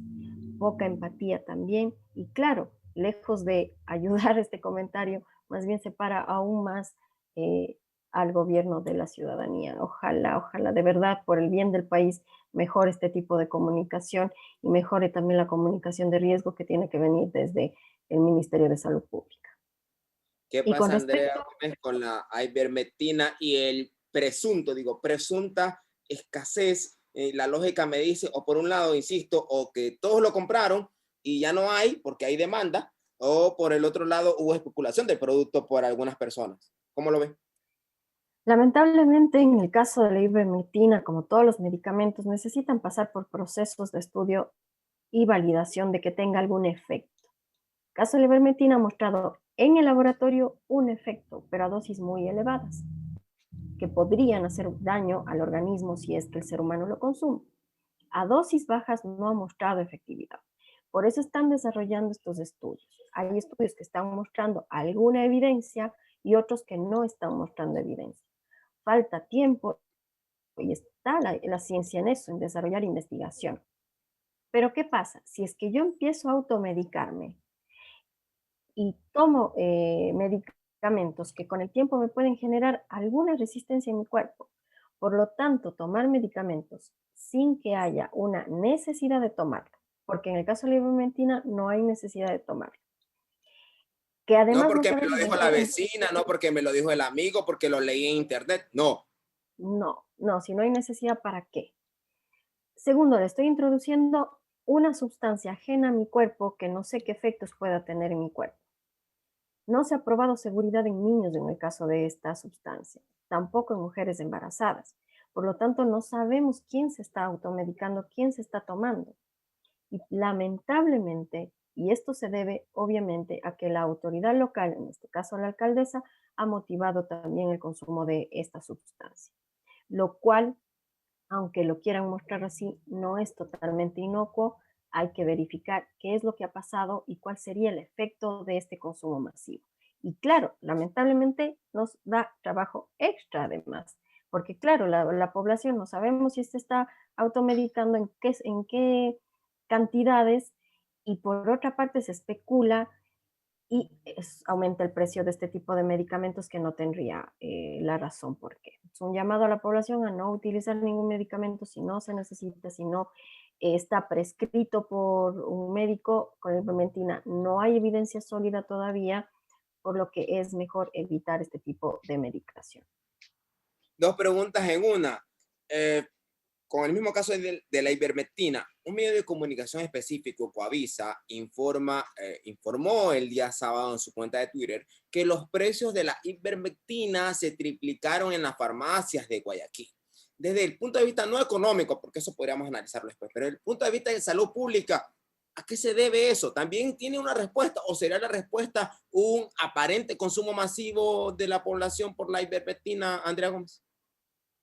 Poca empatía también y claro, lejos de ayudar este comentario, más bien separa aún más al gobierno de la ciudadanía. Ojalá de verdad por el bien del país mejore este tipo de comunicación y mejore también la comunicación de riesgo que tiene que venir desde el Ministerio de Salud Pública. ¿Qué pasa, Andrea Gómez, con la ivermectina y el presunta escasez? La lógica me dice, o por un lado, insisto, o que todos lo compraron y ya no hay porque hay demanda, o por el otro lado hubo especulación del producto por algunas personas. ¿Cómo lo ves? Lamentablemente, en el caso de la ivermectina, como todos los medicamentos, necesitan pasar por procesos de estudio y validación de que tenga algún efecto. El caso de la ivermectina ha mostrado en el laboratorio un efecto, pero a dosis muy elevadas, que podrían hacer daño al organismo si es que el ser humano lo consume. A dosis bajas no ha mostrado efectividad. Por eso están desarrollando estos estudios. Hay estudios que están mostrando alguna evidencia y otros que no están mostrando evidencia. Falta tiempo y está la ciencia en eso, en desarrollar investigación. Pero ¿qué pasa? Si es que yo empiezo a automedicarme y tomo medicamentos que con el tiempo me pueden generar alguna resistencia en mi cuerpo, por lo tanto, tomar medicamentos sin que haya una necesidad de tomarlo, porque en el caso de la ivermectina no hay necesidad de tomarlo. Que No además no porque me lo sabemos dijo en la qué... vecina, no porque me lo dijo el amigo, porque lo leí en internet. No. No, si no hay necesidad, ¿para qué? Segundo, le estoy introduciendo una sustancia ajena a mi cuerpo que no sé qué efectos pueda tener en mi cuerpo. No se ha probado seguridad en niños en el caso de esta sustancia, tampoco en mujeres embarazadas. Por lo tanto, no sabemos quién se está automedicando, quién se está tomando. Y lamentablemente, y esto se debe obviamente a que la autoridad local, en este caso la alcaldesa, ha motivado también el consumo de esta sustancia, lo cual, aunque lo quieran mostrar así, no es totalmente inocuo. Hay que verificar qué es lo que ha pasado y cuál sería el efecto de este consumo masivo. Y claro, lamentablemente nos da trabajo extra además, porque claro, la población no sabemos si se está automedicando, en qué cantidades, y por otra parte se especula y aumenta el precio de este tipo de medicamentos que no tendría la razón por qué. Es un llamado a la población a no utilizar ningún medicamento si no se necesita, si no está prescrito por un médico. Con la ivermectina no hay evidencia sólida todavía, por lo que es mejor evitar este tipo de medicación. Dos preguntas en una. Con el mismo caso de la ivermectina, un medio de comunicación específico, Coavisa, informó el día sábado en su cuenta de Twitter que los precios de la ivermectina se triplicaron en las farmacias de Guayaquil. Desde el punto de vista no económico, porque eso podríamos analizarlo después, pero desde el punto de vista de salud pública, ¿a qué se debe eso? ¿También tiene una respuesta o será la respuesta un aparente consumo masivo de la población por la ivermectina, Andrea Gómez?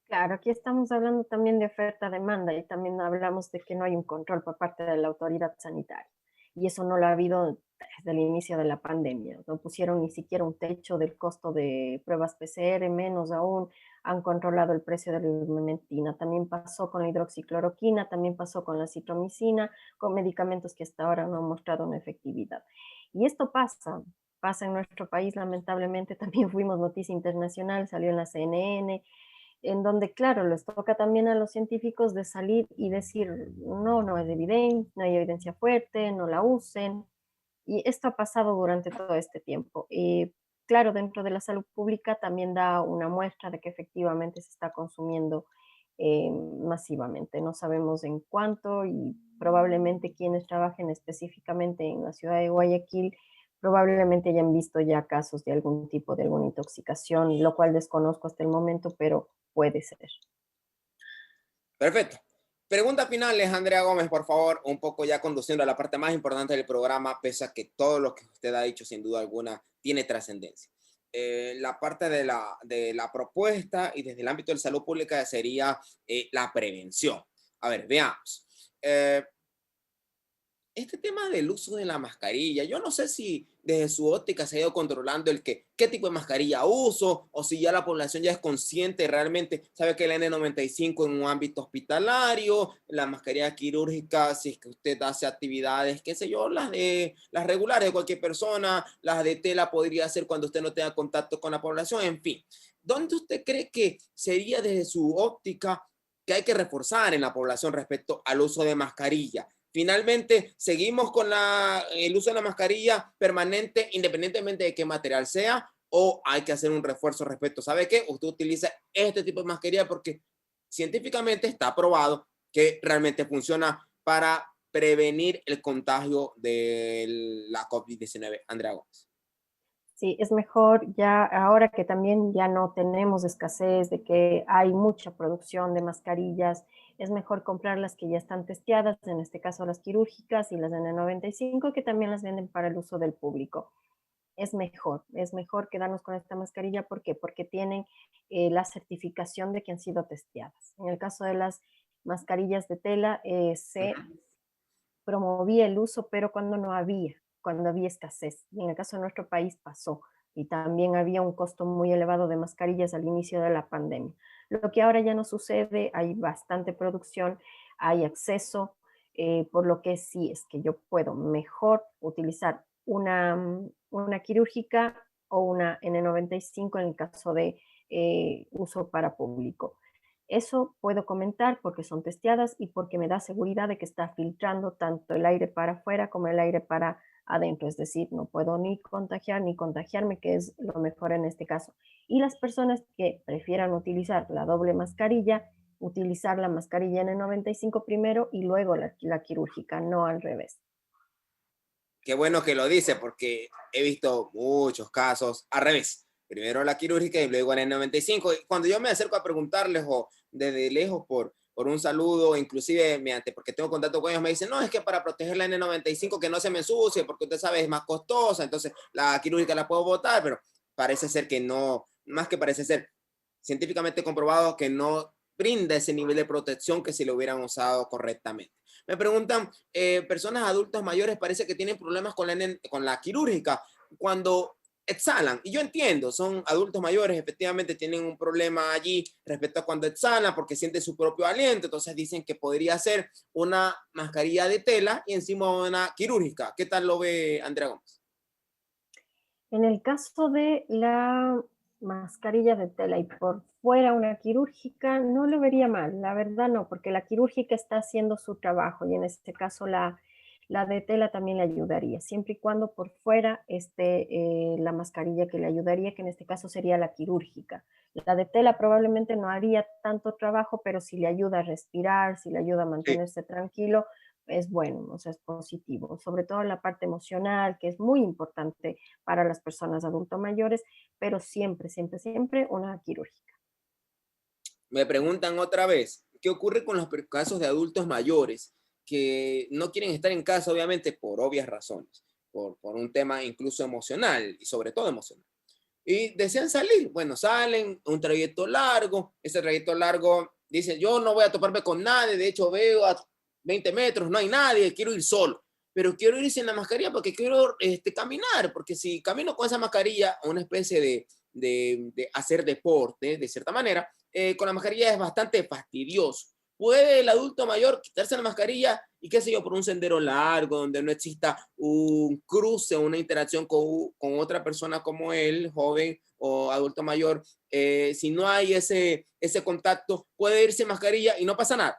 Claro, aquí estamos hablando también de oferta-demanda y también hablamos de que no hay un control por parte de la autoridad sanitaria. Y eso no lo ha habido desde el inicio de la pandemia. No pusieron ni siquiera un techo del costo de pruebas PCR, menos aún han controlado el precio de la ivermectina. También pasó con la hidroxicloroquina, también pasó con la citromicina, con medicamentos que hasta ahora no han mostrado una efectividad. Y esto pasa en nuestro país, lamentablemente. También fuimos noticia internacional, salió en la CNN, en donde, claro, les toca también a los científicos de salir y decir, no es evidente, no hay evidencia fuerte, no la usen. Y esto ha pasado durante todo este tiempo. Y claro, dentro de la salud pública también da una muestra de que efectivamente se está consumiendo masivamente. No sabemos en cuánto, y probablemente quienes trabajen específicamente en la ciudad de Guayaquil probablemente hayan visto ya casos de algún tipo de alguna intoxicación, lo cual desconozco hasta el momento, pero puede ser. Perfecto. Pregunta finales, Andrea Gómez, por favor, un poco ya conduciendo a la parte más importante del programa, pese a que todo lo que usted ha dicho, sin duda alguna, tiene trascendencia. La parte de la propuesta y desde el ámbito de salud pública sería la prevención. A ver, veamos. Este tema del uso de la mascarilla, yo no sé si desde su óptica se ha ido controlando qué tipo de mascarilla uso, o si ya la población ya es consciente realmente, sabe que el N95 en un ámbito hospitalario, la mascarilla quirúrgica, si es que usted hace actividades, qué sé yo, las regulares de cualquier persona, las de tela podría hacer cuando usted no tenga contacto con la población, en fin. ¿Dónde usted cree que sería desde su óptica que hay que reforzar en la población respecto al uso de mascarilla? Finalmente, seguimos con el uso de la mascarilla permanente, independientemente de qué material sea, o hay que hacer un refuerzo respecto. ¿Sabe qué? Usted utiliza este tipo de mascarilla porque científicamente está probado que realmente funciona para prevenir el contagio de la COVID-19. Andrea Gómez. Sí, es mejor ya ahora que también ya no tenemos escasez, de que hay mucha producción de mascarillas, es mejor comprar las que ya están testeadas, en este caso las quirúrgicas y las N95, que también las venden para el uso del público. Es mejor quedarnos con esta mascarilla. ¿Por qué? Porque tienen la certificación de que han sido testeadas. En el caso de las mascarillas de tela, se promovía el uso, pero cuando había escasez. Y en el caso de nuestro país pasó. Y también había un costo muy elevado de mascarillas al inicio de la pandemia. Lo que ahora ya no sucede, hay bastante producción, hay acceso, por lo que sí es que yo puedo mejor utilizar una quirúrgica o una N95 en el caso de uso para público. Eso puedo comentar porque son testeadas y porque me da seguridad de que está filtrando tanto el aire para afuera como el aire para adentro. Es decir, no puedo ni contagiar ni contagiarme, que es lo mejor en este caso. Y las personas que prefieran utilizar la doble mascarilla, utilizar la mascarilla N95 primero y luego la quirúrgica, no al revés. Qué bueno que lo dice, porque he visto muchos casos al revés. Primero la quirúrgica y luego la N95. Y cuando yo me acerco a preguntarles o desde lejos por un saludo, inclusive porque tengo contacto con ellos, me dicen, no, es que para proteger la N95 que no se me ensucie, porque usted sabe es más costosa, entonces la quirúrgica la puedo botar, pero parece ser que no, más que parece ser científicamente comprobado que no brinda ese nivel de protección que si lo hubieran usado correctamente. Me preguntan, personas adultas mayores parece que tienen problemas con la quirúrgica cuando exhalan. Y yo entiendo, son adultos mayores, efectivamente tienen un problema allí respecto a cuando exhalan porque sienten su propio aliento. Entonces dicen que podría ser una mascarilla de tela y encima una quirúrgica. ¿Qué tal lo ve Andrea Gómez? En el caso de la mascarilla de tela y por fuera una quirúrgica, no lo vería mal, la verdad no, porque la quirúrgica está haciendo su trabajo y en este caso la de tela también le ayudaría, siempre y cuando por fuera esté la mascarilla que le ayudaría, que en este caso sería la quirúrgica. La de tela probablemente no haría tanto trabajo, pero si le ayuda a respirar, si le ayuda a mantenerse tranquilo, es bueno, o sea, es positivo, sobre todo la parte emocional, que es muy importante para las personas adultos mayores, pero siempre, siempre, siempre una quirúrgica. Me preguntan otra vez, ¿qué ocurre con los casos de adultos mayores que no quieren estar en casa, obviamente, por obvias razones, por un tema incluso emocional y sobre todo emocional? Y desean salir. Bueno, salen un trayecto largo, ese trayecto largo, dicen, yo no voy a toparme con nadie, de hecho veo a 20 metros, no hay nadie, quiero ir solo, pero quiero ir sin la mascarilla porque quiero caminar, porque si camino con esa mascarilla, una especie de hacer deporte, de cierta manera, con la mascarilla es bastante fastidioso. ¿Puede el adulto mayor quitarse la mascarilla y qué sé yo, por un sendero largo donde no exista un cruce, una interacción con otra persona como él, joven o adulto mayor? Si no hay ese contacto, puede irse sin mascarilla y no pasa nada.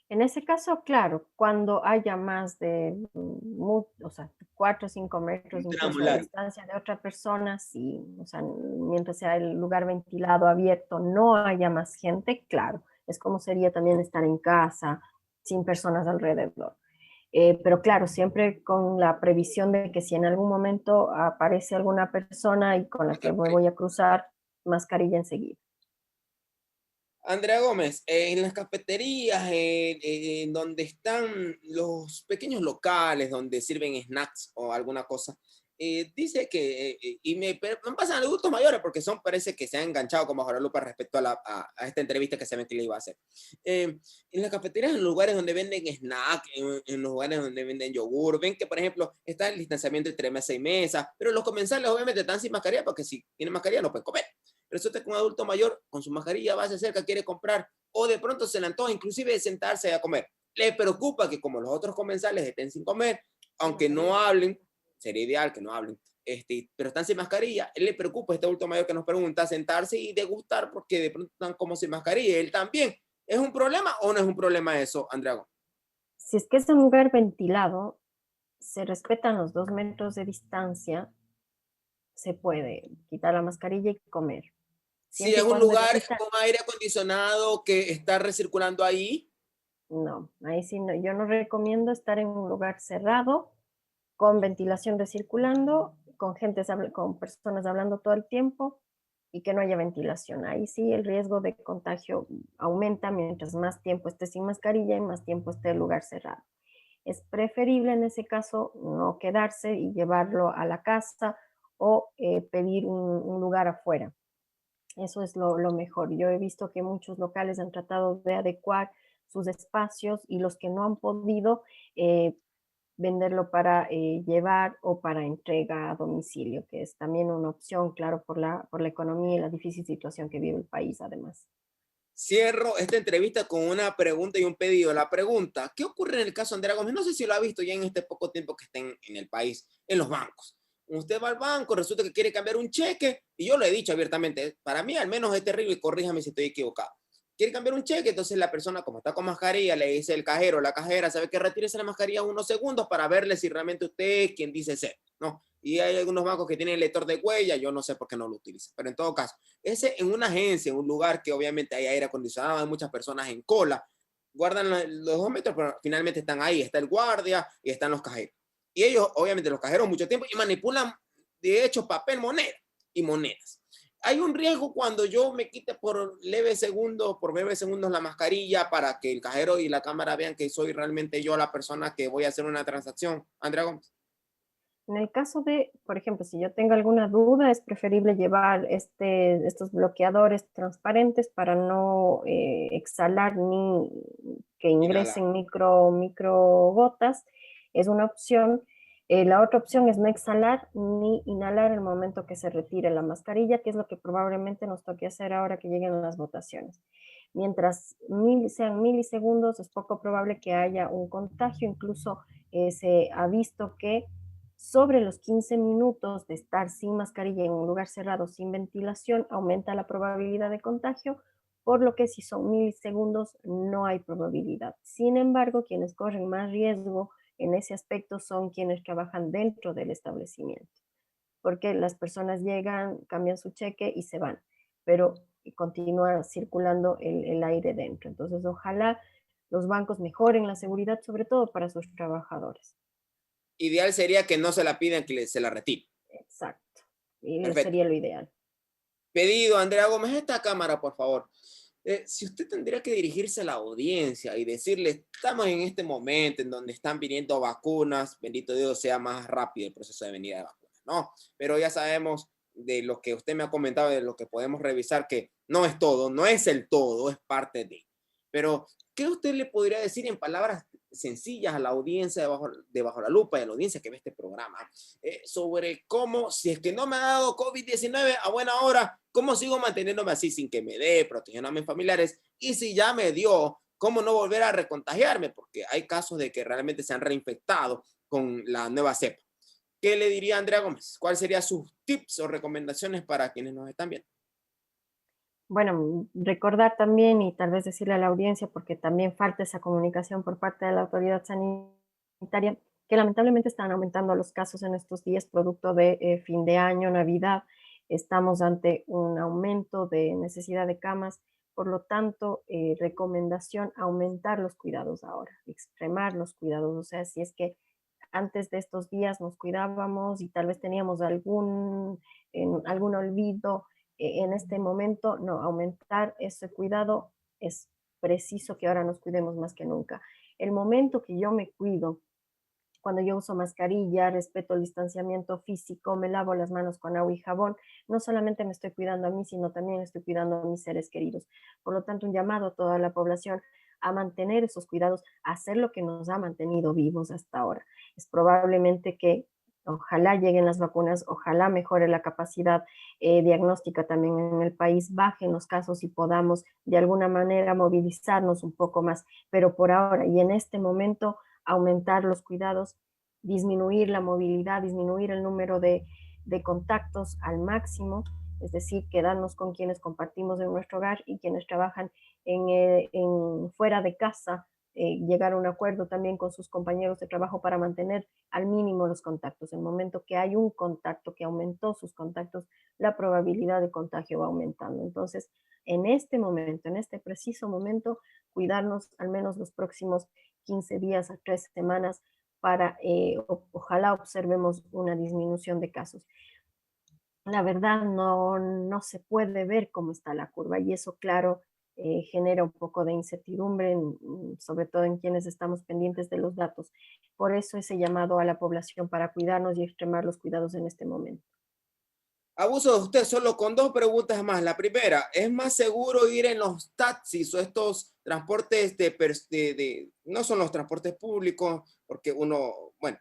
En ese caso, claro, cuando haya más de, o sea, 4 o 5 metros incluso de distancia de otra persona, sí, o sea, mientras sea el lugar ventilado, abierto, no haya más gente, claro, es como sería también estar en casa, sin personas alrededor. Pero claro, siempre con la previsión de que si en algún momento aparece alguna persona y con la que me voy a cruzar, mascarilla enseguida. Andrea Gómez, en las cafeterías, en donde están los pequeños locales donde sirven snacks o alguna cosa, dice que, y me pasan a adultos mayores porque parece que se han enganchado como Bajo la Lupa respecto a esta entrevista que se ve que le iba a hacer. En las cafeterías, en lugares donde venden snack, en los lugares donde venden yogur, ven que, por ejemplo, está el distanciamiento entre mesa y mesa, pero los comensales obviamente están sin mascarilla porque si tienen mascarilla no pueden comer. Resulta que un adulto mayor con su mascarilla va, se acerca, quiere comprar o de pronto se le antoja inclusive de sentarse a comer. Le preocupa que como los otros comensales estén sin comer, aunque no hablen, sería ideal que no hablen, pero están sin mascarilla, él le preocupa a este adulto mayor que nos pregunta sentarse y degustar porque de pronto están como sin mascarilla. Él también. ¿Es un problema o no es un problema eso, Andrea? Si es que es un lugar ventilado, se respetan los 2 metros de distancia, se puede quitar la mascarilla y comer. Si es un lugar con aire acondicionado que está recirculando ahí. No, ahí sí no. Yo no recomiendo estar en un lugar cerrado con ventilación recirculando con personas hablando todo el tiempo y que no haya ventilación. Ahí sí el riesgo de contagio aumenta mientras más tiempo esté sin mascarilla y más tiempo esté el lugar cerrado. Es preferible en ese caso no quedarse y llevarlo a la casa o pedir un lugar afuera. Eso es lo mejor. Yo he visto que muchos locales han tratado de adecuar sus espacios y los que no han podido, venderlo para llevar o para entrega a domicilio, que es también una opción, claro, por la economía y la difícil situación que vive el país además. Cierro esta entrevista con una pregunta y un pedido. La pregunta, ¿qué ocurre en el caso de Andrea Gómez? No sé si lo ha visto ya en este poco tiempo que está en el país, en los bancos. Usted va al banco, resulta que quiere cambiar un cheque, y yo lo he dicho abiertamente, para mí al menos es terrible, y corríjame si estoy equivocado. Quiere cambiar un cheque, entonces la persona, como está con mascarilla, le dice el cajero, la cajera, sabe que retírese la mascarilla unos segundos para verle si realmente usted es quien dice ser, ¿no? Y hay algunos bancos que tienen lector de huella, yo no sé por qué no lo utilizan, pero en todo caso, ese en una agencia, en un lugar que obviamente hay aire acondicionado, hay muchas personas en cola, guardan los 2 metros, pero finalmente están ahí, está el guardia y están los cajeros. Y ellos, obviamente, los cajeros mucho tiempo y manipulan, de hecho, papel, moneda y monedas. Hay un riesgo cuando yo me quite por breves segundos la mascarilla para que el cajero y la cámara vean que soy realmente yo la persona que voy a hacer una transacción. Andrea Gómez. En el caso de, por ejemplo, si yo tengo alguna duda, es preferible llevar estos bloqueadores transparentes para no exhalar ni que Inhalar. ingresen micro gotas. Es una opción. La otra opción es no exhalar ni inhalar en el momento que se retire la mascarilla, que es lo que probablemente nos toque hacer ahora que lleguen las votaciones. Mientras sean milisegundos, es poco probable que haya un contagio. Incluso se ha visto que sobre los 15 minutos de estar sin mascarilla en un lugar cerrado, sin ventilación, aumenta la probabilidad de contagio, por lo que si son milisegundos no hay probabilidad. Sin embargo, quienes corren más riesgo en ese aspecto son quienes trabajan dentro del establecimiento, porque las personas llegan, cambian su cheque y se van, pero continúa circulando el aire dentro. Entonces, ojalá los bancos mejoren la seguridad, sobre todo para sus trabajadores. Ideal sería que no se la pidan, que se la retire. Exacto. Y Perfecto. sería lo ideal. Pedido, Andrea Gómez, esta cámara, por favor. Si usted tendría que dirigirse a la audiencia y decirle, estamos en este momento en donde están viniendo vacunas, bendito Dios, sea más rápido el proceso de venida de vacunas, ¿no? Pero ya sabemos de lo que usted me ha comentado, de lo que podemos revisar, que no es todo, no es el todo, es parte de. Pero, ¿qué usted le podría decir en palabras sencillas a la audiencia de Bajo la Lupa y a la audiencia que ve este programa sobre cómo, si es que no me ha dado COVID-19 a buena hora, cómo sigo manteniéndome así sin que me dé, protegiendo a mis familiares? Y si ya me dio, cómo no volver a recontagiarme, porque hay casos de que realmente se han reinfectado con la nueva cepa. ¿Qué le diría Andrea Gómez? ¿Cuáles serían sus tips o recomendaciones para quienes nos están viendo? Bueno, recordar también y tal vez decirle a la audiencia, porque también falta esa comunicación por parte de la autoridad sanitaria, que lamentablemente están aumentando los casos en estos días, producto de fin de año, Navidad. Estamos ante un aumento de necesidad de camas, por lo tanto, recomendación, aumentar los cuidados ahora, extremar los cuidados. O sea, si es que antes de estos días nos cuidábamos y tal vez teníamos algún olvido, en este momento, no, aumentar ese cuidado es preciso que ahora nos cuidemos más que nunca. El momento que yo me cuido, cuando yo uso mascarilla, respeto el distanciamiento físico, me lavo las manos con agua y jabón, no solamente me estoy cuidando a mí, sino también estoy cuidando a mis seres queridos. Por lo tanto, un llamado a toda la población a mantener esos cuidados, a hacer lo que nos ha mantenido vivos hasta ahora. Es probablemente que ojalá lleguen las vacunas, ojalá mejore la capacidad diagnóstica también en el país, bajen los casos y podamos de alguna manera movilizarnos un poco más. Pero por ahora y en este momento, aumentar los cuidados, disminuir la movilidad, disminuir el número de contactos al máximo, es decir, quedarnos con quienes compartimos en nuestro hogar y quienes trabajan fuera de casa, llegar a un acuerdo también con sus compañeros de trabajo para mantener al mínimo los contactos. En el momento que hay un contacto que aumentó sus contactos, la probabilidad de contagio va aumentando. Entonces, en este momento, en este preciso momento, cuidarnos al menos los próximos 15 días a 3 semanas para, ojalá observemos una disminución de casos. La verdad no se puede ver cómo está la curva y eso, claro, genera un poco de incertidumbre, sobre todo en quienes estamos pendientes de los datos. Por eso ese llamado a la población para cuidarnos y extremar los cuidados en este momento. Abuso de usted solo con dos preguntas más. La primera, ¿es más seguro ir en los taxis o estos transportes no son los transportes públicos? Porque uno, bueno,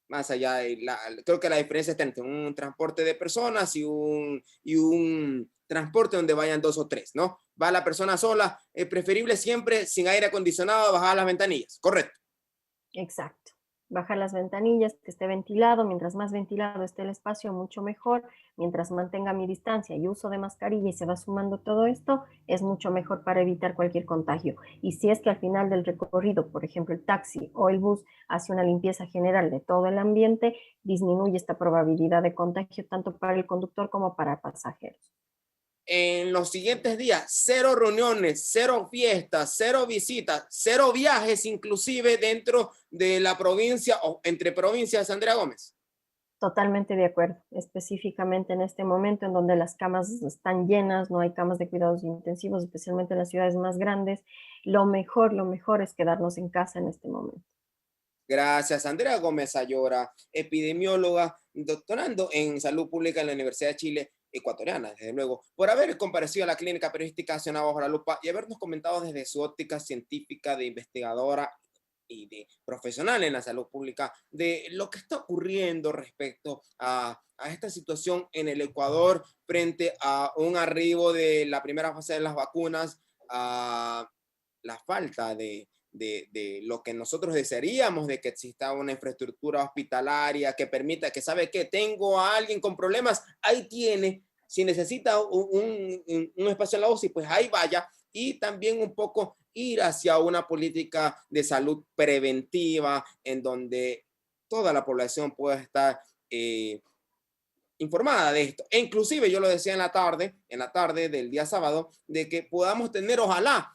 más allá de creo que la diferencia está entre un transporte de personas y un transporte donde vayan dos o tres, ¿no? Va la persona sola, es preferible siempre sin aire acondicionado, bajar las ventanillas, correcto. Exacto. Bajar las ventanillas, que esté ventilado. Mientras más ventilado esté el espacio, mucho mejor. Mientras mantenga mi distancia y uso de mascarilla y se va sumando todo esto, es mucho mejor para evitar cualquier contagio. Y si es que al final del recorrido, por ejemplo, el taxi o el bus hace una limpieza general de todo el ambiente, disminuye esta probabilidad de contagio tanto para el conductor como para pasajeros. En los siguientes días, cero reuniones, cero fiestas, cero visitas, cero viajes, inclusive dentro de la provincia o entre provincias, Andrea Gómez. Totalmente de acuerdo, específicamente en este momento en donde las camas están llenas, no hay camas de cuidados intensivos, especialmente en las ciudades más grandes, lo mejor es quedarnos en casa en este momento. Gracias, Andrea Gómez Ayora, epidemióloga, doctorando en salud pública en la Universidad de Chile, ecuatoriana, desde luego, por haber comparecido a la clínica periodística Ciudad Bajo la Lupa y habernos comentado desde su óptica científica de investigadora y de profesional en la salud pública de lo que está ocurriendo respecto a esta situación en el Ecuador frente a un arribo de la primera fase de las vacunas, a la falta de lo que nosotros desearíamos, de que exista una infraestructura hospitalaria que permita que sabe que tengo a alguien con problemas, ahí tiene, si necesita un espacio en la UCI, pues ahí vaya, y también un poco ir hacia una política de salud preventiva en donde toda la población pueda estar informada de esto. E inclusive yo lo decía en la tarde del día sábado, de que podamos tener, ojalá,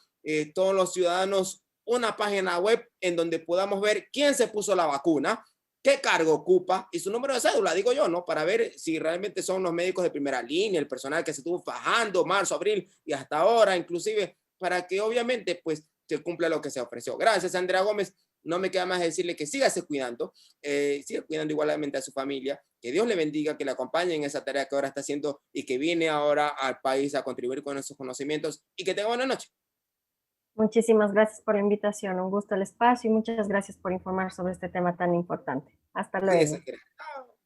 todos los ciudadanos una página web en donde podamos ver quién se puso la vacuna, qué cargo ocupa y su número de cédula, digo yo, ¿no? Para ver si realmente son los médicos de primera línea, el personal que se estuvo fajando marzo, abril y hasta ahora, inclusive, para que obviamente pues se cumpla lo que se ofreció. Gracias, Andrea Gómez. No me queda más decirle que sígase cuidando, siga cuidando igualmente a su familia, que Dios le bendiga, que le acompañe en esa tarea que ahora está haciendo y que viene ahora al país a contribuir con esos conocimientos y que tenga buena noche. Muchísimas gracias por la invitación, un gusto el espacio y muchas gracias por informar sobre este tema tan importante. Hasta luego. Sí,